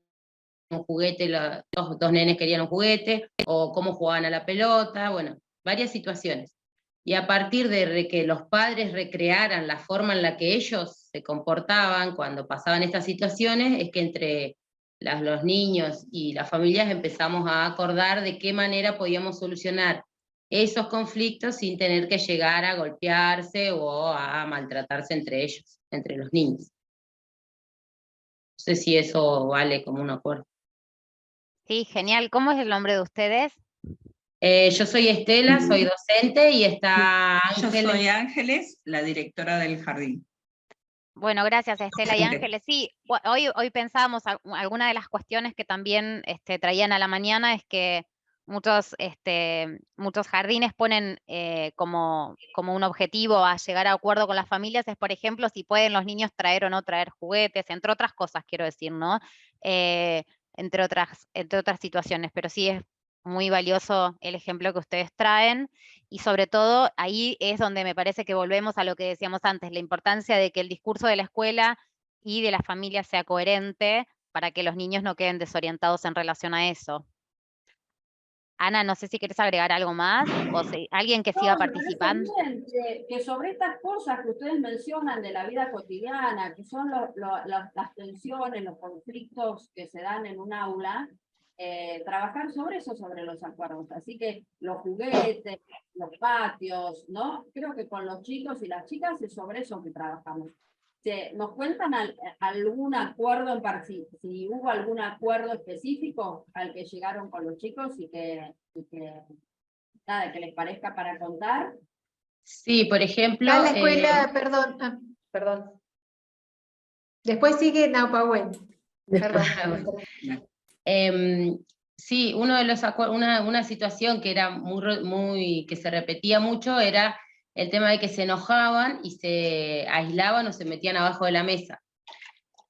S14: un juguete, dos nenes querían un juguete, o cómo jugaban a la pelota, bueno, varias situaciones. Y a partir de que los padres recrearan la forma en la que ellos se comportaban cuando pasaban estas situaciones, es que entre los niños y las familias empezamos a acordar de qué manera podíamos solucionar esos conflictos sin tener que llegar a golpearse o a maltratarse entre ellos, entre los niños. No sé si eso vale como un acuerdo.
S5: Sí, genial. ¿Cómo es el nombre de ustedes?
S14: Yo soy Estela, soy docente, y está
S15: Yo
S14: Ángeles.
S15: soy Ángeles, la directora del jardín.
S5: Bueno, gracias Estela y Ángeles. Sí, hoy pensábamos, alguna de las cuestiones que también traían a la mañana es que muchos jardines ponen como un objetivo a llegar a acuerdo con las familias, es por ejemplo si pueden los niños traer o no traer juguetes, entre otras cosas quiero decir, ¿no? Entre otras situaciones, pero sí es muy valioso el ejemplo que ustedes traen, y sobre todo ahí es donde me parece que volvemos a lo que decíamos antes, la importancia de que el discurso de la escuela y de la familia sea coherente para que los niños no queden desorientados en relación a eso. Ana, no sé si quieres agregar algo más, o si alguien que siga
S2: Me parece
S5: participando.
S2: bien que sobre estas cosas que ustedes mencionan de la vida cotidiana, que son las tensiones, los conflictos que se dan en un aula, trabajar sobre eso, sobre los acuerdos. Así que los juguetes, los patios, ¿no? Creo que con los chicos y las chicas es sobre eso que trabajamos. ¿Nos cuentan algún acuerdo en particular, si hubo algún acuerdo específico al que llegaron con los chicos y que nada, que les parezca para contar?
S14: Sí, por ejemplo...
S1: la escuela, perdón. Después sigue Naupahuen. Perdón.
S14: Sí, uno de los una situación que era que se repetía mucho era el tema de que se enojaban y se aislaban o se metían abajo de la mesa.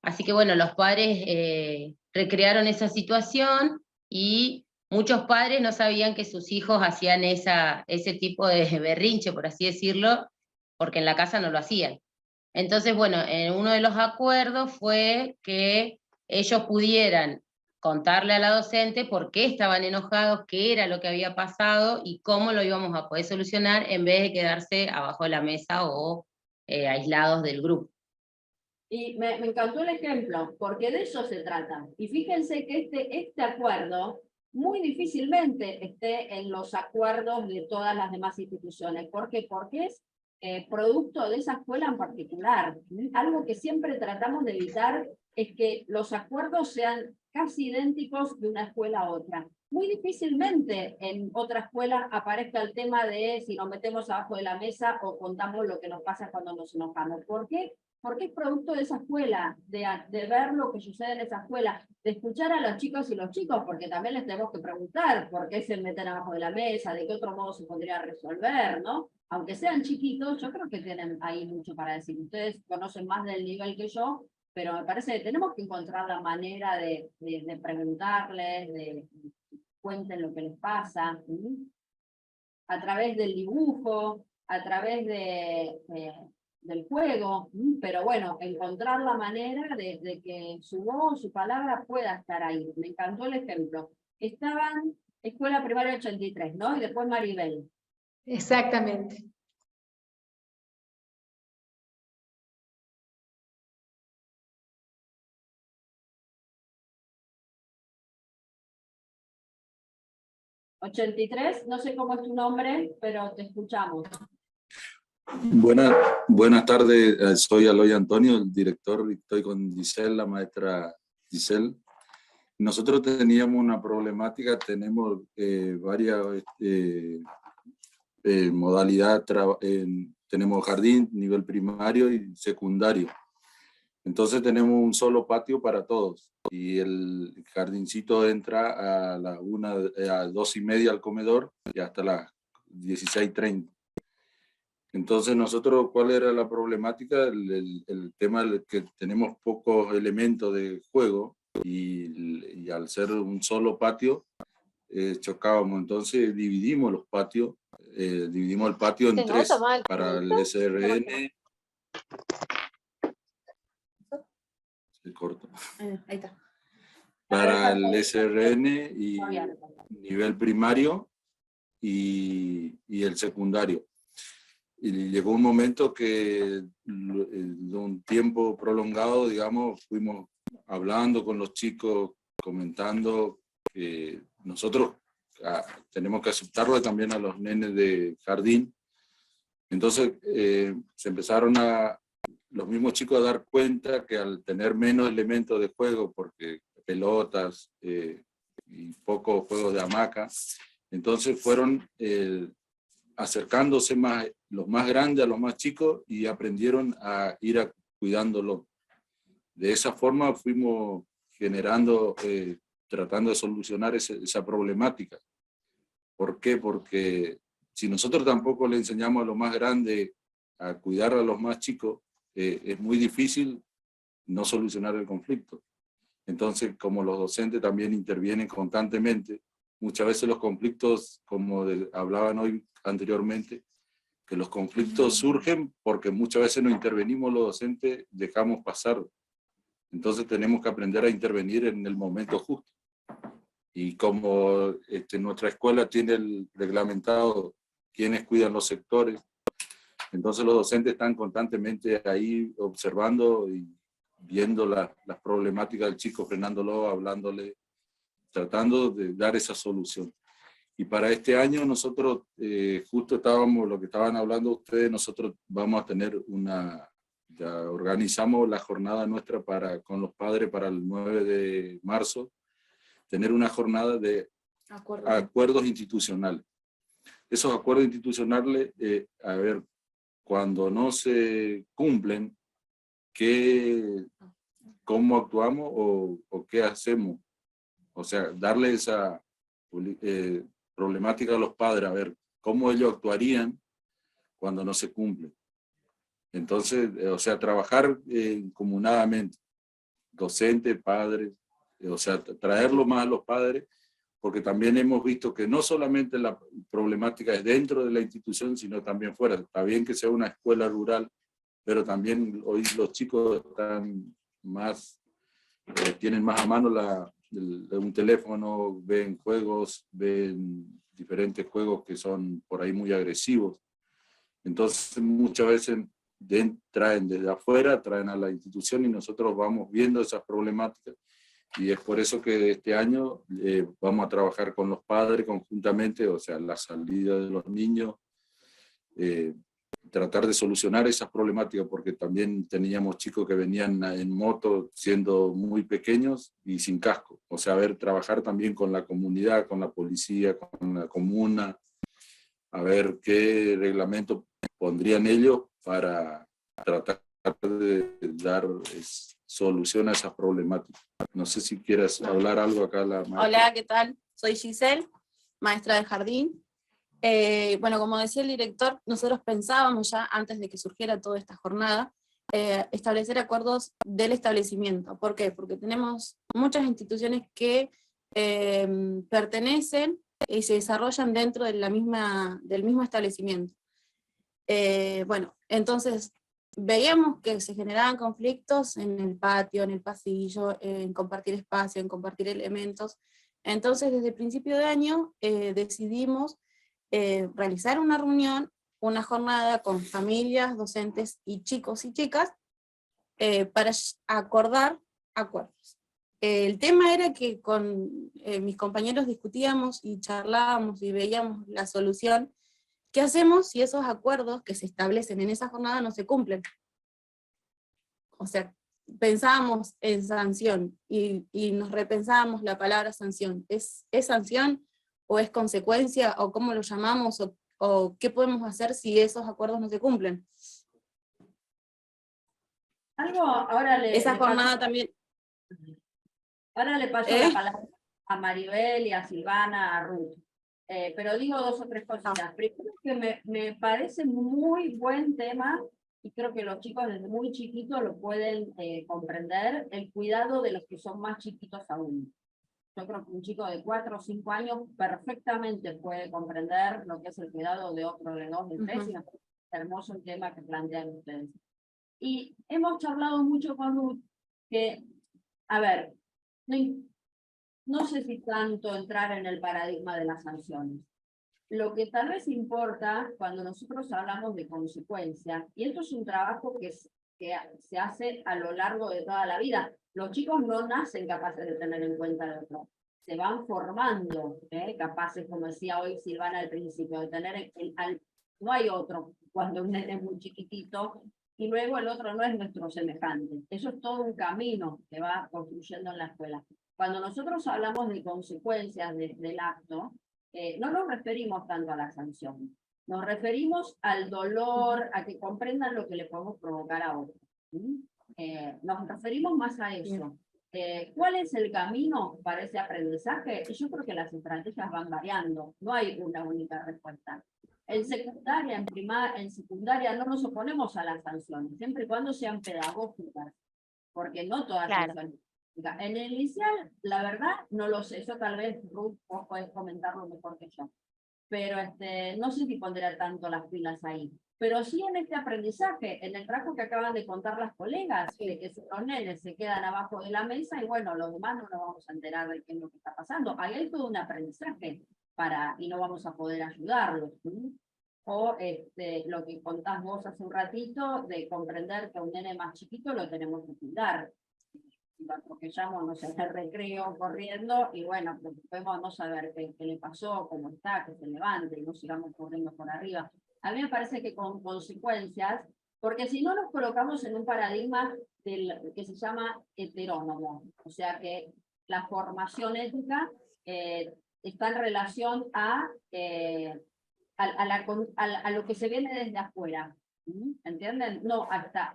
S14: Así que bueno, los padres recrearon esa situación, y muchos padres no sabían que sus hijos hacían ese tipo de berrinche, por así decirlo, porque en la casa no lo hacían. Entonces, bueno, uno de los acuerdos fue que ellos pudieran contarle a la docente por qué estaban enojados, qué era lo que había pasado y cómo lo íbamos a poder solucionar, en vez de quedarse abajo de la mesa o aislados del grupo.
S2: Y me encantó el ejemplo, porque de eso se trata. Y fíjense que este acuerdo muy difícilmente esté en los acuerdos de todas las demás instituciones. ¿Por qué? Porque es producto de esa escuela en particular. Algo que siempre tratamos de evitar es que los acuerdos sean casi idénticos de una escuela a otra. Muy difícilmente en otra escuela aparezca el tema de si nos metemos abajo de la mesa o contamos lo que nos pasa cuando nos enojamos. ¿Por qué? Porque es producto de esa escuela, de ver lo que sucede en esa escuela, de escuchar a los chicos y los chicos, porque también les tenemos que preguntar por qué se meten abajo de la mesa, de qué otro modo se podría resolver, ¿no? Aunque sean chiquitos, yo creo que tienen ahí mucho para decir. Ustedes conocen más del nivel que yo, pero me parece que tenemos que encontrar la manera de preguntarles, de cuenten lo que les pasa, a través del dibujo, a través del juego, pero bueno, encontrar la manera de que su voz, su palabra pueda estar ahí. Me encantó el ejemplo. Estaban Escuela Primaria 83, ¿no? Y después Maribel.
S1: Exactamente.
S2: 83, no sé cómo es tu nombre, pero te escuchamos.
S16: Buenas tardes, soy Aloy Antonio, el director, y estoy con Giselle, la maestra Giselle. Nosotros teníamos una problemática, tenemos varias modalidades, tenemos jardín, nivel primario y secundario. Entonces tenemos un solo patio para todos y el jardincito entra a las 2:30 al comedor y hasta las 16:30. Entonces nosotros, ¿cuál era la problemática? El tema de que tenemos pocos elementos de juego y al ser un solo patio chocábamos. Entonces dividimos los patios, dividimos el patio en tres para el SRN. Se corta.
S11: Ahí está.
S16: Para el SRN y nivel primario y el secundario. Y llegó un momento que de un tiempo prolongado, digamos, fuimos hablando con los chicos, comentando que nosotros tenemos que aceptarlo también a los nenes de jardín. Entonces se empezaron los mismos chicos a dar cuenta que al tener menos elementos de juego, porque pelotas y pocos juegos de hamaca, entonces fueron acercándose más los más grandes a los más chicos y aprendieron a ir cuidándolo. De esa forma fuimos generando, tratando de solucionar esa problemática. ¿Por qué? Porque si nosotros tampoco le enseñamos a los más grandes a cuidar a los más chicos, es muy difícil no solucionar el conflicto. Entonces, como los docentes también intervienen constantemente, muchas veces los conflictos, como hablaban hoy anteriormente, que los conflictos surgen porque muchas veces no intervenimos los docentes, dejamos pasar. Entonces tenemos que aprender a intervenir en el momento justo. Y como nuestra escuela tiene el reglamentado quiénes cuidan los sectores, entonces los docentes están constantemente ahí observando y viendo las problemáticas del chico, frenándolo, hablándole, tratando de dar esa solución. Y para este año nosotros, justo estábamos, lo que estaban hablando ustedes, nosotros vamos a tener ya organizamos la jornada nuestra con los padres para el 9 de marzo, tener una jornada de acuerdos institucionales. Esos acuerdos institucionales, a ver, cuando no se cumplen, ¿cómo actuamos o qué hacemos? O sea, darle esa problemática a los padres, a ver cómo ellos actuarían cuando no se cumple. Entonces, o sea, trabajar comunadamente, docentes, padres, o sea, traerlo más a los padres, porque también hemos visto que no solamente la problemática es dentro de la institución, sino también fuera. Está bien que sea una escuela rural, pero también hoy los chicos están tienen más a mano un teléfono, ven juegos, ven diferentes juegos que son por ahí muy agresivos. Entonces muchas veces traen desde afuera, traen a la institución y nosotros vamos viendo esas problemáticas. Y es por eso que este año vamos a trabajar con los padres conjuntamente, o sea, la salida de los niños, tratar de solucionar esas problemáticas, porque también teníamos chicos que venían en moto siendo muy pequeños y sin casco. O sea, trabajar también con la comunidad, con la policía, con la comuna, a ver qué reglamento pondrían ellos para tratar de dar solución a esas problemáticas. No sé si quieres hablar algo acá la maestra.
S11: Hola, ¿qué tal? Soy Giselle, maestra de jardín. Bueno, como decía el director, nosotros pensábamos ya antes de que surgiera toda esta jornada, establecer acuerdos del establecimiento. ¿Por qué? Porque tenemos muchas instituciones que pertenecen y se desarrollan dentro de del mismo establecimiento. Bueno, entonces veíamos que se generaban conflictos en el patio, en el pasillo, en compartir espacio, en compartir elementos. Entonces, desde el principio de año decidimos realizar una reunión, una jornada con familias, docentes y chicos y chicas para acordar acuerdos. El tema era que con mis compañeros discutíamos y charlábamos y veíamos la solución. ¿Qué hacemos si esos acuerdos que se establecen en esa jornada no se cumplen? O sea, pensábamos en sanción y nos repensábamos la palabra sanción. ¿Es sanción o es consecuencia o cómo lo llamamos o qué podemos hacer si esos acuerdos no se cumplen?
S2: Algo, ahora
S11: Esa jornada también.
S2: Ahora le paso la palabra a Maribel y a Silvana, a Ruth. Pero digo 2 o 3 cositas. Primero que me parece muy buen tema, y creo que los chicos desde muy chiquitos lo pueden comprender, el cuidado de los que son más chiquitos aún. Yo creo que un chico de 4 o 5 años perfectamente puede comprender lo que es el cuidado de otro de 2, de 3, y me parece hermoso el tema que plantean ustedes. Y hemos charlado mucho con Ruth, que, a ver, no sé si tanto entrar en el paradigma de las sanciones. Lo que tal vez importa cuando nosotros hablamos de consecuencias, y esto es un trabajo que se hace a lo largo de toda la vida. Los chicos no nacen capaces de tener en cuenta el otro, se van formando, capaces, como decía hoy Silvana al principio, de tener no hay otro cuando un nene es muy chiquitito, y luego el otro no es nuestro semejante. Eso es todo un camino que va construyendo en la escuela. Cuando nosotros hablamos de consecuencias del acto, no nos referimos tanto a la sanción, nos referimos al dolor, a que comprendan lo que le podemos provocar a otro. Nos referimos más a eso. ¿Cuál es el camino para ese aprendizaje? Yo creo que las estrategias van variando, no hay una única respuesta. En secundaria, en secundaria no nos oponemos a las sanciones, siempre y cuando sean pedagógicas, porque no todas las sanciones. En el inicial, la verdad, no lo sé, yo tal vez, Ruth, vos podés comentarlo mejor que yo, pero no sé si pondré tanto las pilas ahí, pero sí en este aprendizaje, en el trabajo que acaban de contar las colegas, de que los nenes se quedan abajo de la mesa y bueno, los demás no nos vamos a enterar de qué es lo que está pasando, ahí hay todo un aprendizaje y no vamos a poder ayudarlos. O lo que contás vos hace un ratito, de comprender que a un nene más chiquito lo tenemos que cuidar. Porque llamo, no sé, el recreo corriendo, y bueno, preocupémonos a ver qué le pasó, cómo está, que se levante, y no sigamos corriendo por arriba. A mí me parece que con consecuencias, porque si no nos colocamos en un paradigma que se llama heterónomo, o sea que la formación ética está en relación a lo que se viene desde afuera, ¿entienden? No hasta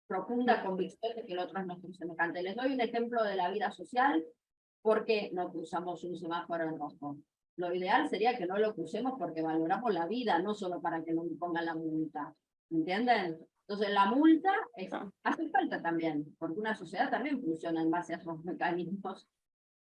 S2: profunda convicción de que el otro es nuestro semejante. Les doy un ejemplo de la vida social. ¿Por qué no cruzamos un semáforo en rojo? Lo ideal sería que no lo crucemos porque valoramos la vida, no solo para que nos pongan la multa. ¿Entienden? Entonces la multa hace falta también, porque una sociedad también funciona en base a esos mecanismos.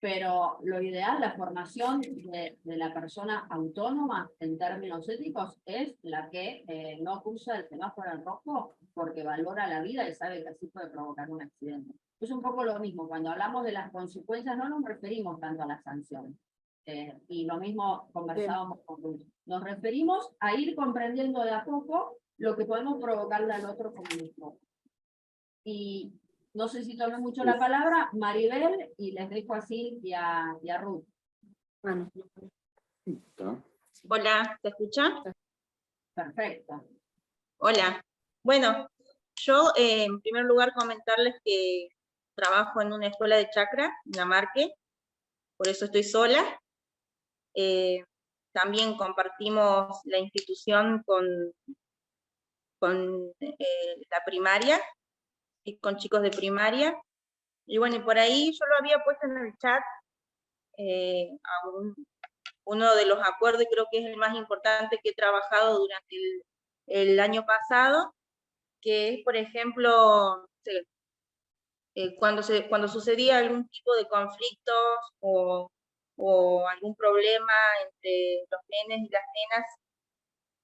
S2: Pero lo ideal, la formación de la persona autónoma en términos éticos es la que no cruza el semáforo en rojo porque valora la vida y sabe que así puede provocar un accidente. Es un poco lo mismo, cuando hablamos de las consecuencias no nos referimos tanto a las sanciones. Y lo mismo conversábamos con Ruth. Nos referimos a ir comprendiendo de a poco lo que podemos provocarle al otro como mismo. Y no sé si tomé mucho la palabra, Maribel, y les dejo así y a Ruth.
S11: Bueno.
S17: Hola, ¿te escucha?
S2: Perfecto.
S17: Hola. Bueno, yo en primer lugar comentarles que trabajo en una escuela de chakra, en La Marque, por eso estoy sola. También compartimos la institución con la primaria, y con chicos de primaria. Y bueno, y por ahí yo lo había puesto en el chat, uno de los acuerdos, y creo que es el más importante que he trabajado durante el año pasado, que es, por ejemplo, cuando sucedía algún tipo de conflictos o algún problema entre los nenes y las nenas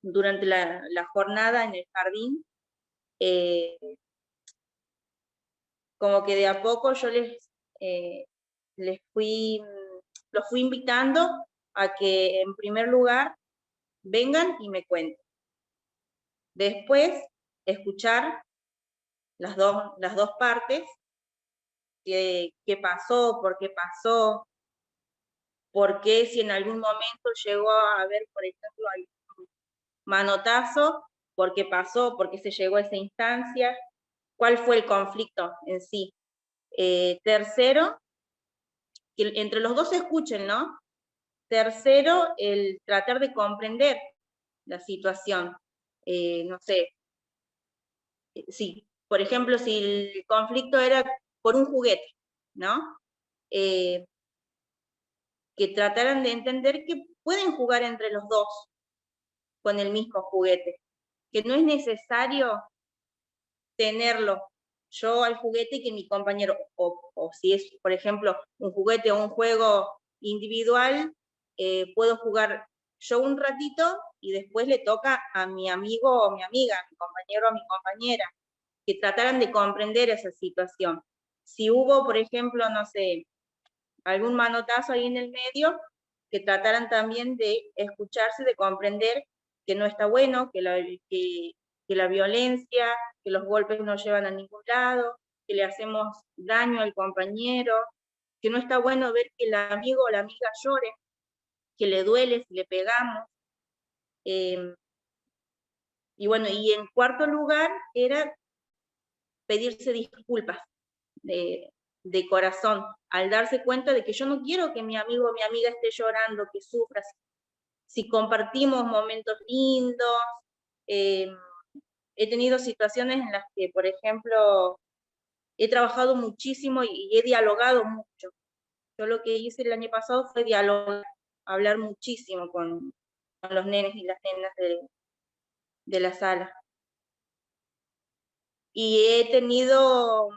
S17: durante la jornada en el jardín, como que de a poco yo los fui invitando a que en primer lugar vengan y me cuenten. Después, escuchar las dos partes qué pasó, por qué si en algún momento llegó a haber, por ejemplo, algún manotazo, por qué pasó, por qué se llegó a esa instancia, cuál fue el conflicto en sí. Tercero, que entre los dos se escuchen, ¿no? Tercero, el tratar de comprender la situación. No sé, sí, por ejemplo, si el conflicto era por un juguete, ¿no? Que trataran de entender que pueden jugar entre los dos con el mismo juguete, que no es necesario tenerlo yo al juguete que mi compañero, o si es, por ejemplo, un juguete o un juego individual, puedo jugar yo un ratito y después le toca a mi amigo o mi amiga, a mi compañero o mi compañera, que trataran de comprender esa situación. Si hubo, por ejemplo, no sé, algún manotazo ahí en el medio, que trataran también de escucharse, de comprender que no está bueno, que la violencia, que los golpes no llevan a ningún lado, que le hacemos daño al compañero, que no está bueno ver que el amigo o la amiga llore, que le duele si le pegamos. Y bueno, y en cuarto lugar era pedirse disculpas de corazón, al darse cuenta de que yo no quiero que mi amigo o mi amiga esté llorando, que sufra. Si compartimos momentos lindos, he tenido situaciones en las que, por ejemplo, he trabajado muchísimo y he dialogado mucho. Yo lo que hice el año pasado fue dialogar, hablar muchísimo con los nenes y las nenas de la sala. Y he tenido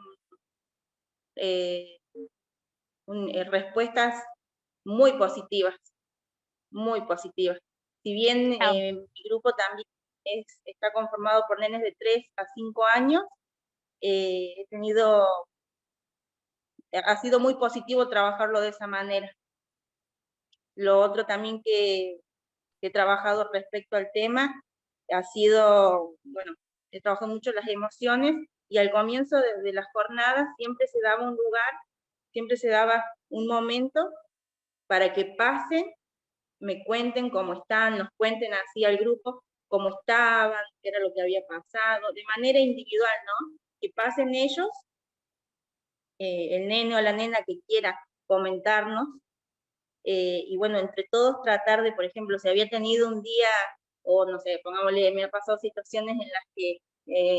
S17: respuestas muy positivas, muy positivas. Si bien mi grupo también está conformado por nenes de 3 a 5 años, ha sido muy positivo trabajarlo de esa manera. Lo otro también que he trabajado respecto al tema ha sido, bueno, he trabajado mucho las emociones y al comienzo de las jornadas siempre se daba un lugar, siempre se daba un momento para que pasen, me cuenten cómo están, nos cuenten así al grupo cómo estaban, qué era lo que había pasado, de manera individual, ¿no? Que pasen ellos, el nene o la nena que quiera comentarnos, y bueno, entre todos tratar de, por ejemplo, si había tenido un día, o no sé, pongámosle, me ha pasado situaciones en las que,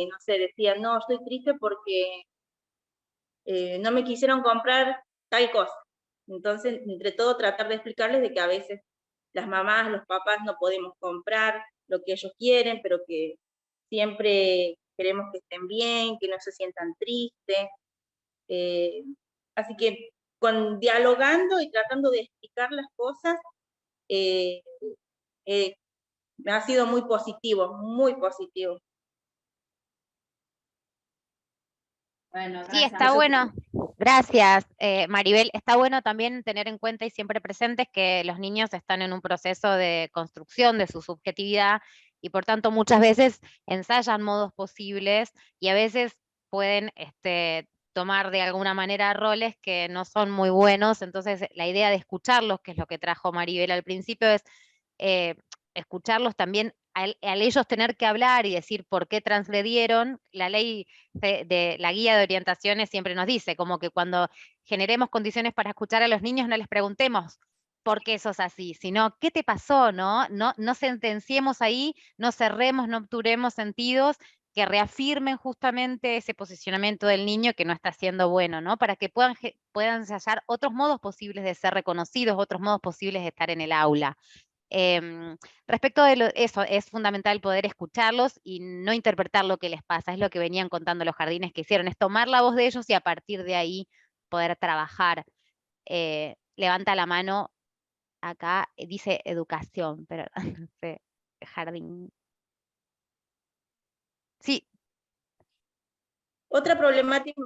S17: no sé, decían, no, estoy triste porque no me quisieron comprar tal cosa. Entonces, entre todo, tratar de explicarles de que a veces las mamás, los papás no podemos comprar lo que ellos quieren, pero que siempre queremos que estén bien, que no se sientan tristes. Así que dialogando y tratando de explicar las cosas, ha sido muy positivo, muy positivo.
S2: Bueno,
S5: Sí,
S2: gracias.
S5: está bueno. Gracias, Maribel. Está bueno también tener en cuenta y siempre presentes que los niños están en un proceso de construcción de su subjetividad y por tanto muchas veces ensayan modos posibles y a veces pueden tomar de alguna manera roles que no son muy buenos. Entonces la idea de escucharlos, que es lo que trajo Maribel al principio, es escucharlos también al ellos tener que hablar y decir por qué transgredieron. La ley de la guía de orientaciones siempre nos dice como que cuando generemos condiciones para escuchar a los niños no les preguntemos por qué sos así, sino qué te pasó, ¿no? No sentenciemos ahí, no cerremos, no obturemos sentidos que reafirmen justamente ese posicionamiento del niño que no está siendo bueno, ¿no? Para que puedan ensayar otros modos posibles de ser reconocidos, otros modos posibles de estar en el aula. Respecto de eso, es fundamental poder escucharlos y no interpretar lo que les pasa, es lo que venían contando los jardines que hicieron, es tomar la voz de ellos y a partir de ahí poder trabajar. Levanta la mano acá, dice educación, pero no sé, jardín. Sí.
S17: Otra problemática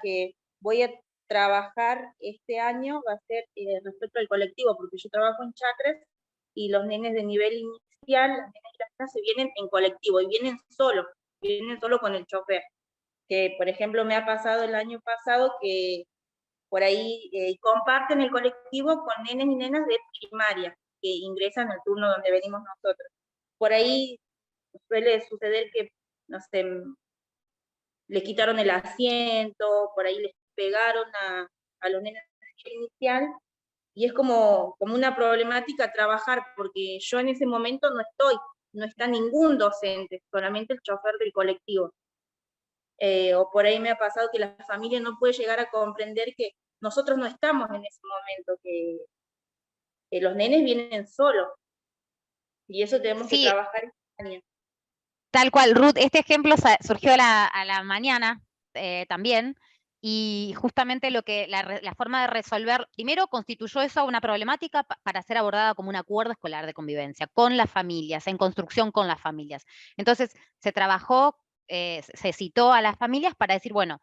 S17: que voy a trabajar este año va a ser respecto al colectivo, porque yo trabajo en chacras y los nenes de nivel inicial, las nenas y las nenas se vienen en colectivo y vienen solo con el chofer. que por ejemplo me ha pasado el año pasado que por ahí comparten el colectivo con nenes y nenas de primaria que ingresan al turno donde venimos nosotros. Por ahí suele suceder que, no sé, le quitaron el asiento, por ahí les pegaron a los nenes inicial, y es como una problemática trabajar, porque yo en ese momento no está ningún docente, solamente el chofer del colectivo. O por ahí me ha pasado que la familia no puede llegar a comprender que nosotros no estamos en ese momento, que los nenes vienen solos, y eso tenemos que trabajar en España.
S5: Tal cual, Ruth, este ejemplo surgió a la mañana también, y justamente la forma de resolver, primero constituyó eso una problemática para ser abordada como un acuerdo escolar de convivencia con las familias, en construcción con las familias. Entonces se trabajó, se citó a las familias para decir, bueno,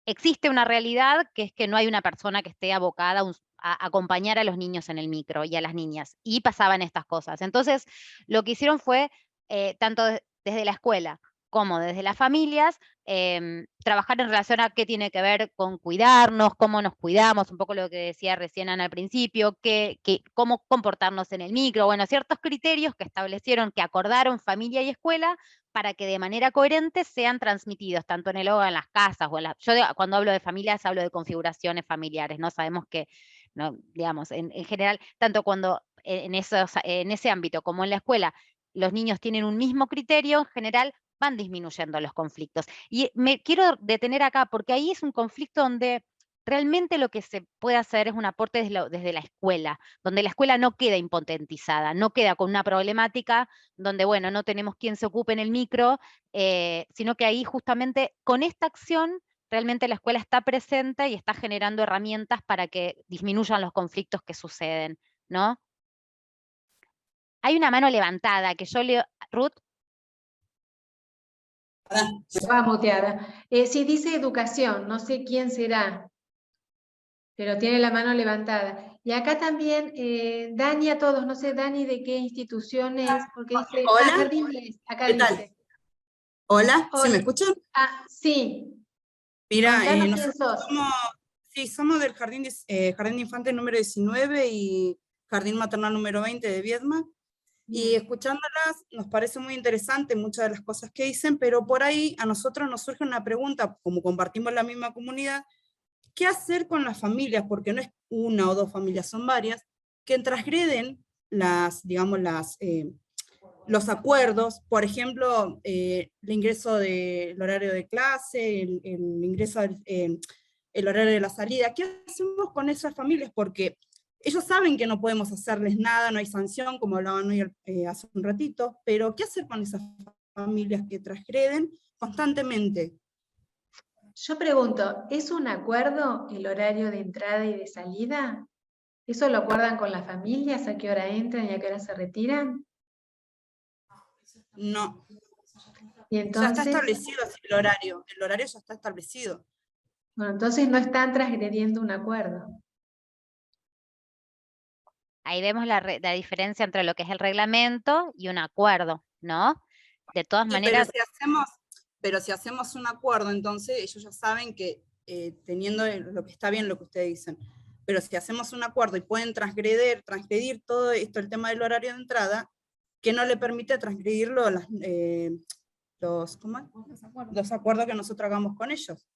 S5: existe una realidad que es que no hay una persona que esté abocada a acompañar a los niños en el micro y a las niñas, y pasaban estas cosas. Entonces lo que hicieron fue, tanto desde la escuela como desde las familias, trabajar en relación a qué tiene que ver con cuidarnos, cómo nos cuidamos, un poco lo que decía recién Ana al principio, cómo comportarnos en el micro, bueno, ciertos criterios que establecieron, que acordaron familia y escuela, para que de manera coherente sean transmitidos, tanto en el hogar, en las casas, o cuando hablo de familias, hablo de configuraciones familiares, ¿no? Sabemos que, no, digamos, en general, tanto cuando en ese ámbito como en la escuela, los niños tienen un mismo criterio, en general van disminuyendo los conflictos. Y me quiero detener acá, porque ahí es un conflicto donde realmente lo que se puede hacer es un aporte desde la escuela, donde la escuela no queda impotentizada, no queda con una problemática donde, bueno, no tenemos quien se ocupe en el micro, sino que ahí justamente con esta acción realmente la escuela está presente y está generando herramientas para que disminuyan los conflictos que suceden, ¿no? Hay una mano levantada que yo leo, Ruth.
S1: Va muteada. Sí, dice educación, no sé quién será, pero tiene la mano levantada. Y acá también, Dani a todos, no sé, Dani, de qué institución es, porque dice,
S18: Hola.
S1: Jardín Inglés, acá
S18: ¿Qué
S1: dice.
S18: tal? Hola, ¿sí me escuchan?
S1: Sí.
S18: Mira,
S1: Contanos quién
S18: nosotros
S1: sos.
S18: somos del Jardín de Infantes número 19 y Jardín Maternal número 20 de Viedma. Y escuchándolas nos parece muy interesante muchas de las cosas que dicen, pero por ahí a nosotros nos surge una pregunta, como compartimos la misma comunidad, ¿qué hacer con las familias? Porque no es una o dos familias, son varias, que transgreden los acuerdos, por ejemplo, el ingreso del horario de clase, el ingreso, el horario de la salida. ¿Qué hacemos con esas familias? Porque ellos saben que no podemos hacerles nada, no hay sanción, como hablaban hoy hace un ratito, pero ¿qué hacer con esas familias que transgreden constantemente?
S1: Yo pregunto, ¿es un acuerdo el horario de entrada y de salida? ¿Eso lo acuerdan con las familias? ¿A qué hora entran y a qué hora se retiran?
S18: No.
S1: Y entonces,
S18: ya está establecido así el horario ya está establecido.
S1: Bueno, entonces no están transgrediendo un acuerdo.
S5: Ahí vemos la diferencia entre lo que es el reglamento y un acuerdo, ¿no? De todas maneras.
S18: Pero si hacemos un acuerdo, entonces ellos ya saben que teniendo lo que está bien lo que ustedes dicen, pero si hacemos un acuerdo y pueden transgredir todo esto, el tema del horario de entrada, que no le permite transgredirlo los acuerdos que nosotros hagamos con ellos.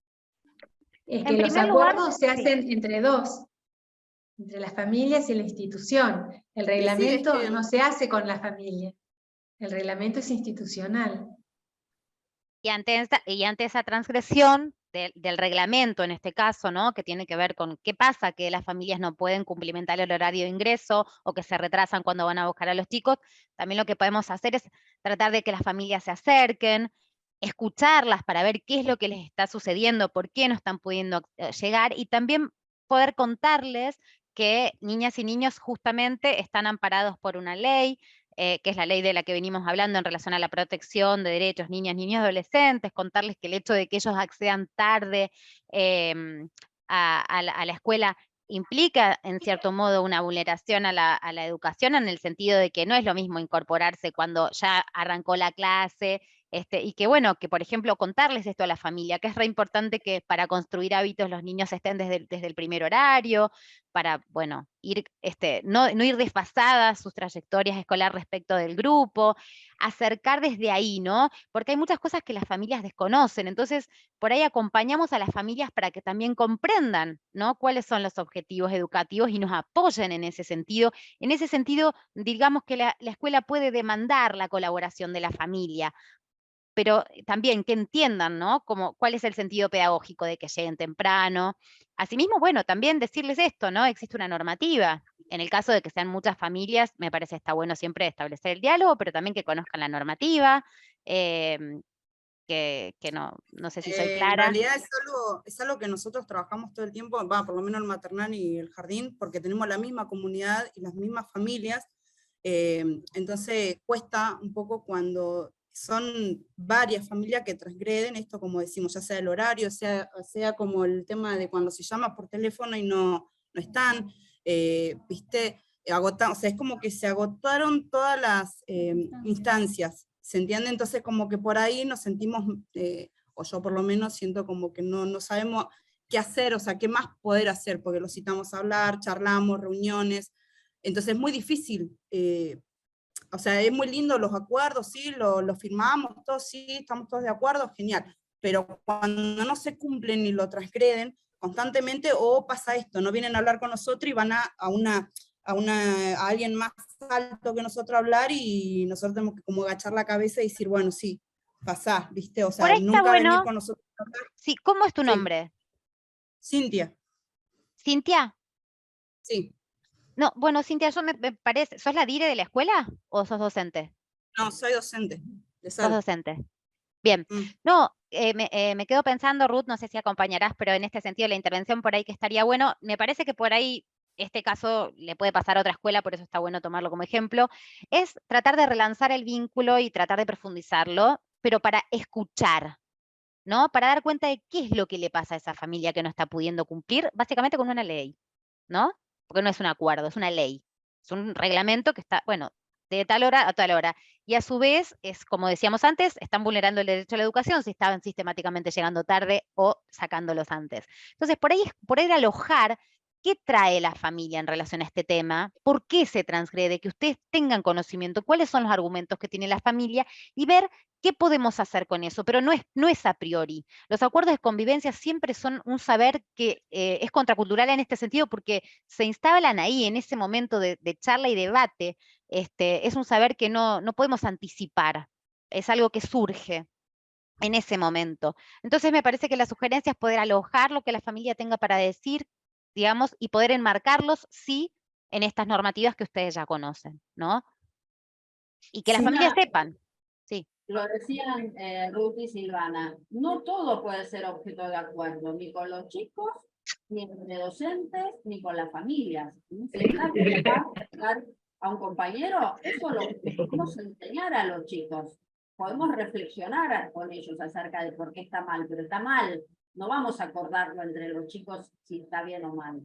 S1: Es que los acuerdos se hacen entre dos, entre las familias y la institución. El reglamento no se hace con la familia. El reglamento es institucional.
S5: Y ante esa transgresión del reglamento, en este caso, ¿no? Que tiene que ver con qué pasa que las familias no pueden cumplimentar el horario de ingreso o que se retrasan cuando van a buscar a los chicos, también lo que podemos hacer es tratar de que las familias se acerquen, escucharlas para ver qué es lo que les está sucediendo, por qué no están pudiendo llegar, y también poder contarles que niñas y niños justamente están amparados por una ley, que es la ley de la que venimos hablando en relación a la protección de derechos niñas, niños y adolescentes, contarles que el hecho de que ellos accedan tarde a la escuela implica, en cierto modo, una vulneración a la educación, en el sentido de que no es lo mismo incorporarse cuando ya arrancó la clase Y que bueno, que por ejemplo contarles esto a la familia, que es re importante que para construir hábitos los niños estén desde el primer horario, para, bueno, no ir desfasadas sus trayectorias escolares respecto del grupo, acercar desde ahí, ¿no? Porque hay muchas cosas que las familias desconocen, entonces por ahí acompañamos a las familias para que también comprendan, ¿no? Cuáles son los objetivos educativos y nos apoyen en ese sentido. En ese sentido, digamos que la escuela puede demandar la colaboración de la familia, pero también que entiendan, ¿no? Cuál es el sentido pedagógico de que lleguen temprano. Asimismo, bueno, también decirles esto, ¿no? Existe una normativa. En el caso de que sean muchas familias, me parece está bueno siempre establecer el diálogo, pero también que conozcan la normativa, que no sé si soy
S18: En
S5: clara.
S18: realidad es algo que nosotros trabajamos todo el tiempo, por lo menos el maternal y el jardín, porque tenemos la misma comunidad y las mismas familias, entonces cuesta un poco cuando son varias familias que transgreden esto, como decimos, ya sea el horario, sea como el tema de cuando se llama por teléfono y no están, ¿viste? O sea, es como que se agotaron todas las instancias, ¿se entiende? Entonces como que por ahí nos sentimos, o yo por lo menos siento como que no sabemos qué hacer, o sea, qué más poder hacer, porque los citamos a hablar, charlamos, reuniones, entonces es muy difícil, o sea, es muy lindo los acuerdos, sí, lo firmamos, todos sí, estamos todos de acuerdo, genial, pero cuando no se cumplen y lo transgreden constantemente, o pasa esto, no vienen a hablar con nosotros y van a alguien más alto que nosotros a hablar y nosotros tenemos que como agachar la cabeza y decir, bueno, sí, pasá, ¿viste? O sea,
S5: Por ahí está
S18: nunca venir
S5: bueno.
S18: con nosotros a hablar.
S5: Sí, ¿cómo es tu
S18: Sí.
S5: nombre?
S18: Cintia.
S5: ¿Cintia?
S18: Sí.
S5: No, bueno, Cintia, yo me parece, ¿sos la dire de la escuela o sos docente?
S18: No, soy docente.
S5: Sos docente. Bien. No, me quedo pensando, Ruth, no sé si acompañarás, pero en este sentido la intervención por ahí que estaría bueno, me parece que por ahí este caso le puede pasar a otra escuela, por eso está bueno tomarlo como ejemplo, es tratar de relanzar el vínculo y tratar de profundizarlo, pero para escuchar, ¿no? Para dar cuenta de qué es lo que le pasa a esa familia que no está pudiendo cumplir, básicamente con una ley, ¿no? Porque no es un acuerdo, es una ley. Es un reglamento que está, bueno, de tal hora a tal hora. Y a su vez, es como decíamos antes, están vulnerando el derecho a la educación si estaban sistemáticamente llegando tarde o sacándolos antes. Entonces, por ahí alojar qué trae la familia en relación a este tema, por qué se transgrede, que ustedes tengan conocimiento, cuáles son los argumentos que tiene la familia y ver qué podemos hacer con eso, pero no es a priori. Los acuerdos de convivencia siempre son un saber que es contracultural en este sentido porque se instalan ahí, en ese momento de charla y debate. Es un saber que no podemos anticipar, es algo que surge en ese momento. Entonces me parece que la sugerencia es poder alojar lo que la familia tenga para decir, digamos, y poder enmarcarlos, sí, en estas normativas que ustedes ya conocen, ¿no? Y que las familias sepan. Sí.
S2: Lo decían Ruth y Silvana, no todo puede ser objeto de acuerdo, ni con los chicos, ni entre docentes, ni con las familias. Sentar a un compañero, eso lo podemos enseñar a los chicos. Podemos reflexionar con ellos acerca de por qué está mal, pero está mal. No vamos a acordarlo entre los chicos si está bien o mal.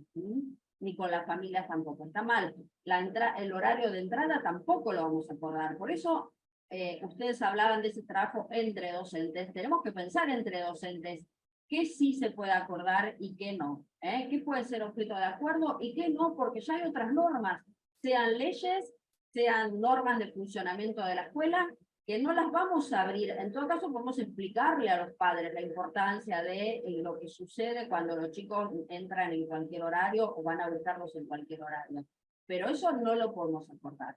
S2: Ni con las familias tampoco. Está mal. El horario de entrada tampoco lo vamos a acordar. Por eso ustedes hablaban de ese trabajo entre docentes. Tenemos que pensar entre docentes qué sí se puede acordar y qué no. ¿Qué puede ser objeto de acuerdo y qué no? Porque ya hay otras normas, sean leyes, sean normas de funcionamiento de la escuela, que no las vamos a abrir. En todo caso, podemos explicarle a los padres la importancia de lo que sucede cuando los chicos entran en cualquier horario o van a buscarlos en cualquier horario. Pero eso no lo podemos acordar.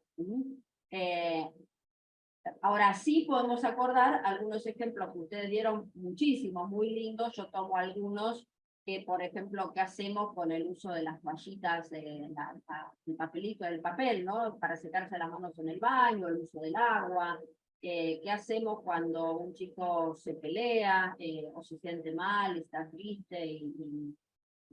S2: Ahora sí podemos acordar algunos ejemplos que ustedes dieron, muchísimos, muy lindos. Yo tomo algunos que, por ejemplo, ¿qué hacemos con el uso de las toallitas, el papelito del papel, ¿no? Para secarse las manos en el baño, el uso del agua. ¿Qué hacemos cuando un chico se pelea o se siente mal, está triste y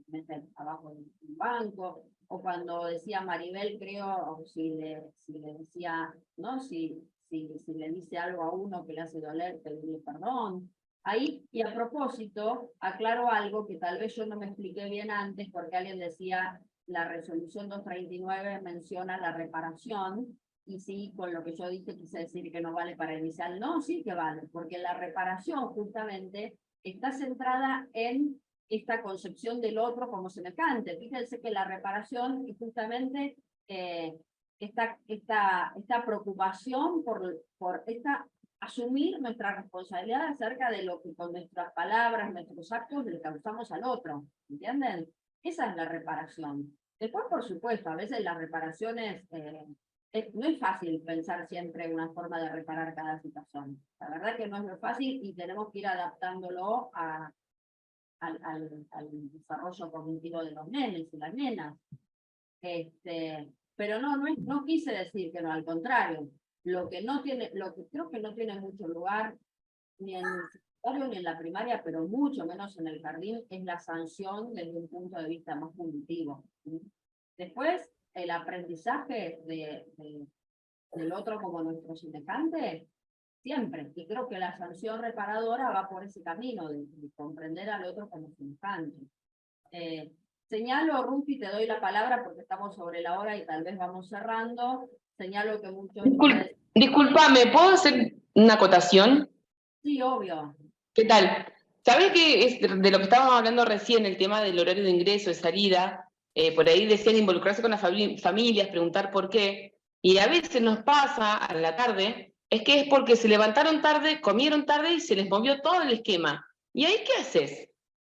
S2: mete abajo de un banco? O cuando decía Maribel, creo, o si le decía, ¿no? Si le dice algo a uno que le hace doler, pedirle perdón. Ahí, y a propósito, aclaro algo que tal vez yo no me expliqué bien antes, porque alguien decía, la resolución 239 menciona la reparación, Y sí, con lo que yo dije quise decir que no vale para inicial. No, sí que vale, porque la reparación justamente está centrada en esta concepción del otro como semejante. Fíjense que la reparación es justamente esta preocupación por asumir nuestra responsabilidad acerca de lo que con nuestras palabras, nuestros actos le causamos al otro. ¿Entienden? Esa es la reparación. Después, por supuesto, a veces las reparaciones... no es fácil pensar siempre una forma de reparar cada situación. La verdad que no es muy fácil y tenemos que ir adaptándolo al desarrollo cognitivo de los nenes y las nenas. Pero no quise decir que no, al contrario. Lo que creo que no tiene mucho lugar ni en el secundario ni en la primaria, pero mucho menos en el jardín, es la sanción desde un punto de vista más punitivo. Después, el aprendizaje del otro como nuestro semejante, siempre. Y creo que la sanción reparadora va por ese camino, de comprender al otro como semejante. Señalo, Rufi, te doy la palabra porque estamos sobre la hora y tal vez vamos cerrando. Señalo que muchos...
S19: Disculpame, ¿puedo hacer una acotación?
S2: Sí, obvio.
S19: ¿Qué tal? ¿Sabés que es de lo que estábamos hablando recién, el tema del horario de ingreso, de salida? Por ahí decían involucrarse con las familias, preguntar por qué. Y a veces nos pasa a la tarde, es que es porque se levantaron tarde, comieron tarde y se les movió todo el esquema. ¿Y ahí qué haces?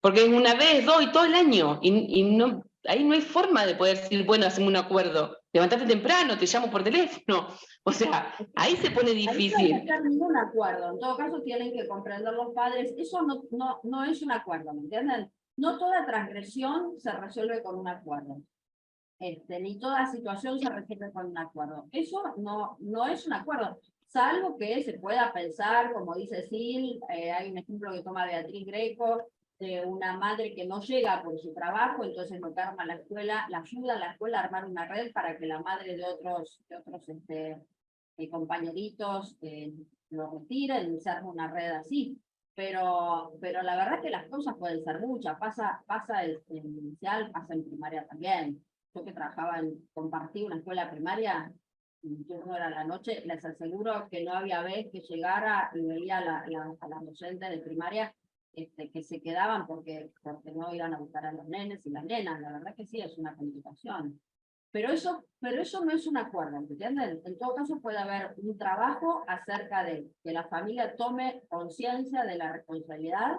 S19: Porque es una vez, dos y todo el año. Y no, ahí no hay forma de poder decir, bueno, hacemos un acuerdo. Levantate temprano, te llamo por teléfono. O sea, ahí se pone difícil.
S2: Ahí no hay que hacer ningún acuerdo. En todo caso, tienen que comprender los padres. Eso no es un acuerdo, ¿me entienden? No toda transgresión se resuelve con un acuerdo. Ni toda situación se resuelve con un acuerdo. Eso no es un acuerdo. Salvo que se pueda pensar, como dice Sil, hay un ejemplo que toma Beatriz Greco, de una madre que no llega por su trabajo, entonces lo que arma la escuela, la ayuda a la escuela a armar una red para que la madre de otros compañeritos lo retiren y se arma una red así. Pero la verdad es que las cosas pueden ser muchas, pasa en inicial, pasa en primaria también. Yo que compartí una escuela primaria, mi turno era la noche, les aseguro que no había vez que llegara y veía a las docentes de primaria que se quedaban porque no iban a buscar a los nenes y las nenas. La verdad que sí, es una complicación. Pero eso no es un acuerdo, ¿entienden? En todo caso puede haber un trabajo acerca de que la familia tome conciencia de la responsabilidad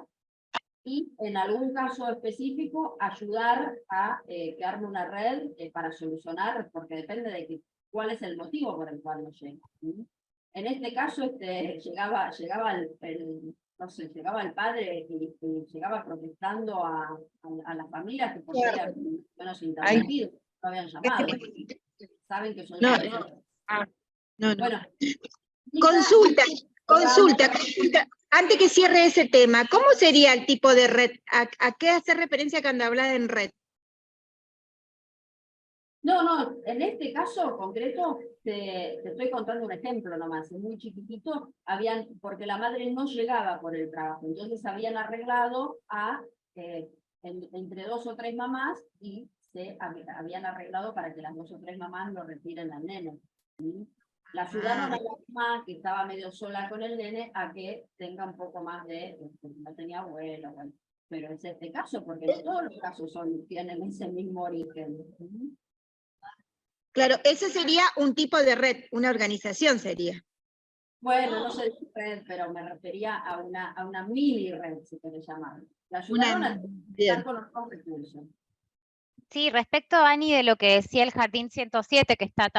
S2: y en algún caso específico ayudar a que arme una red para solucionar, porque depende de cuál es el motivo por el cual no llega. En este caso llegaba el padre y llegaba protestando a las familias que por qué habían menos interrumpido. No habían llamado. Saben que son...
S13: Bueno, consulta. Antes que cierre ese tema, ¿cómo sería el tipo de red? ¿A qué hace referencia cuando habla en red?
S2: No, en este caso concreto te estoy contando un ejemplo nomás, es muy chiquitito, porque la madre no llegaba por el trabajo, entonces habían arreglado entre 2 o 3 mamás y habían arreglado para que las 2 o 3 mamás lo retiren al nene. La ayudaron a la mamá, que estaba medio sola con el nene, a que tenga un poco más no tenía abuelo, bueno. Pero es este caso, porque no todos los casos tienen ese mismo origen.
S13: Claro, ese sería un tipo de red, una organización sería.
S2: Bueno, no sé si red, pero me refería a una mini red, si quiere llamar. La ayudaron a estar con los recursos.
S5: Sí, respecto, Ani, de lo que decía el Jardín 107, que está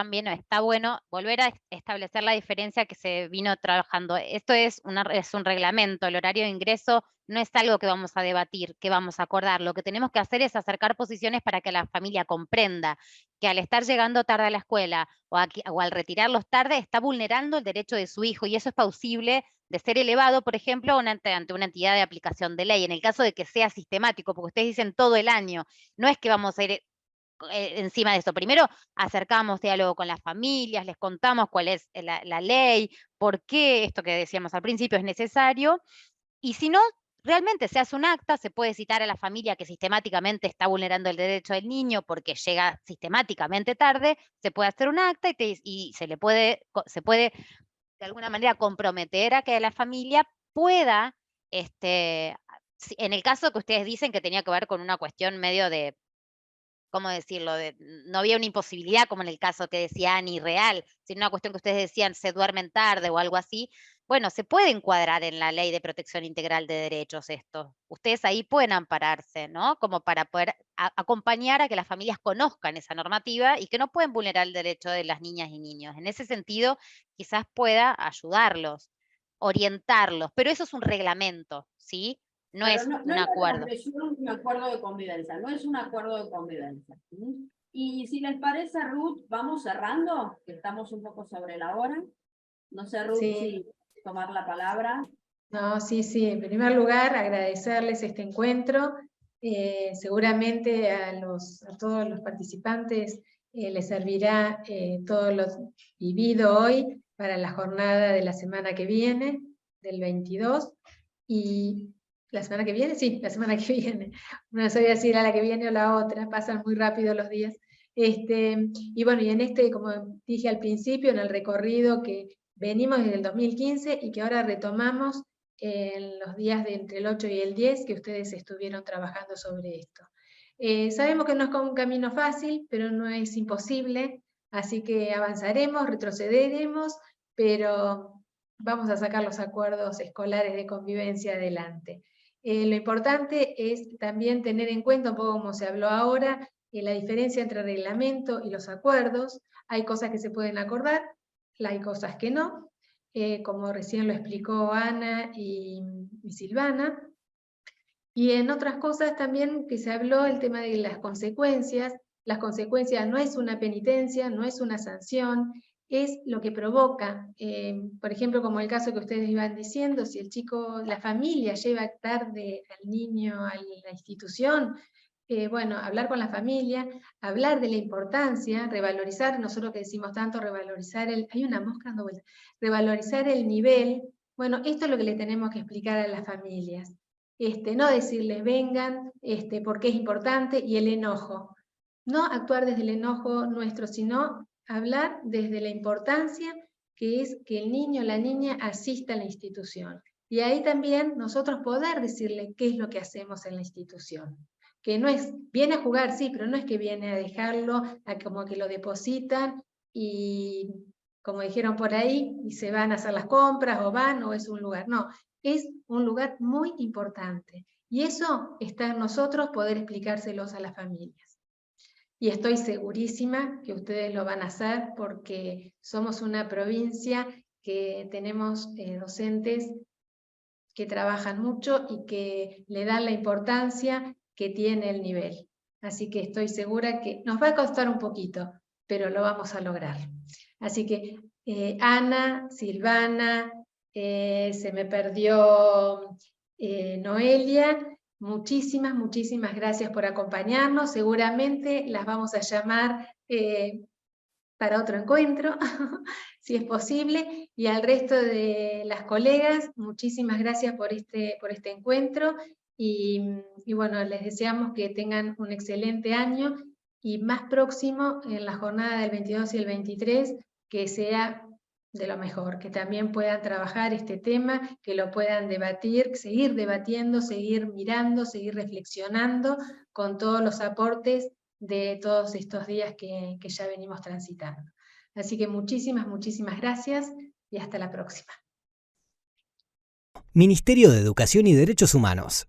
S5: bueno volver a establecer la diferencia que se vino trabajando. Esto es un reglamento, el horario de ingreso no es algo que vamos a debatir, que vamos a acordar. Lo que tenemos que hacer es acercar posiciones para que la familia comprenda que al estar llegando tarde a la escuela o al retirarlos tarde está vulnerando el derecho de su hijo, y eso es plausible de ser elevado, por ejemplo, ante una entidad de aplicación de ley, en el caso de que sea sistemático, porque ustedes dicen todo el año, no es que vamos a ir encima de eso. Primero acercamos diálogo con las familias, les contamos cuál es la ley, por qué esto que decíamos al principio es necesario, y si no, realmente se hace un acta, se puede citar a la familia que sistemáticamente está vulnerando el derecho del niño porque llega sistemáticamente tarde, se puede hacer un acta y se puede de alguna manera comprometer a que la familia pueda, en el caso que ustedes dicen que tenía que ver con una cuestión medio de, ¿cómo decirlo? No había una imposibilidad, como en el caso que decía Ani, real, sino una cuestión que ustedes decían, se duermen tarde o algo así. Bueno, se puede encuadrar en la Ley de Protección Integral de Derechos esto. Ustedes ahí pueden ampararse, ¿no? Como para poder acompañar a que las familias conozcan esa normativa y que no pueden vulnerar el derecho de las niñas y niños. En ese sentido, quizás pueda ayudarlos, orientarlos, pero eso es un reglamento, ¿sí? No
S2: Pero
S5: es
S2: no
S5: un
S2: es la
S5: acuerdo.
S2: transgresión un acuerdo de convivencia, no es un acuerdo de convivencia. Y si les parece, Ruth, vamos cerrando, que estamos un poco sobre la hora. No sé, Ruth,
S1: Sí.
S2: si tomar la palabra.
S1: No, sí, sí. En primer lugar, agradecerles este encuentro. Seguramente a todos los participantes les servirá todo lo vivido hoy para la jornada de la semana que viene, del 22. Y la semana que viene, sí, la semana que viene. No sabía si era la que viene o la otra, pasan muy rápido los días. Y bueno, y en como dije al principio, en el recorrido que venimos desde el 2015 y que ahora retomamos en los días de entre el 8 y el 10 que ustedes estuvieron trabajando sobre esto. Sabemos que no es un camino fácil, pero no es imposible, así que avanzaremos, retrocederemos, pero vamos a sacar los acuerdos escolares de convivencia adelante. Lo importante es también tener en cuenta, un poco como se habló ahora, la diferencia entre reglamento y los acuerdos. Hay cosas que se pueden acordar, hay cosas que no, como recién lo explicó Ana y Silvana. Y en otras cosas también que se habló el tema de las consecuencias. Las consecuencias no es una penitencia, no es una sanción, es lo que provoca. Por ejemplo, como el caso que ustedes iban diciendo, si el chico, la familia lleva tarde al niño a la institución, bueno, hablar con la familia, hablar de la importancia, revalorizar, nosotros que decimos tanto, revalorizar hay una mosca dando vuelta, revalorizar el nivel. Bueno, esto es lo que le tenemos que explicar a las familias. No decirles vengan porque es importante y el enojo. No actuar desde el enojo nuestro, sino hablar desde la importancia que es que el niño o la niña asista a la institución. Y ahí también nosotros poder decirle qué es lo que hacemos en la institución. Que no es, viene a jugar, sí, pero no es que viene a dejarlo, como que lo depositan y como dijeron por ahí, y se van a hacer las compras o es un lugar. No, es un lugar muy importante. Y eso está en nosotros poder explicárselos a las familias. Y estoy segurísima que ustedes lo van a hacer porque somos una provincia que tenemos docentes que trabajan mucho y que le dan la importancia que tiene el nivel. Así que estoy segura que nos va a costar un poquito, pero lo vamos a lograr. Así que Ana, Silvana, se me perdió Noelia, muchísimas, muchísimas gracias por acompañarnos. Seguramente las vamos a llamar para otro encuentro, si es posible, y al resto de las colegas, muchísimas gracias por este encuentro, y bueno, les deseamos que tengan un excelente año, y más próximo en la jornada del 22 y el 23, que sea de lo mejor, que también puedan trabajar este tema, que lo puedan debatir, seguir debatiendo, seguir mirando, seguir reflexionando con todos los aportes de todos estos días que ya venimos transitando. Así que muchísimas, muchísimas gracias y hasta la próxima.
S20: Ministerio de Educación y Derechos Humanos.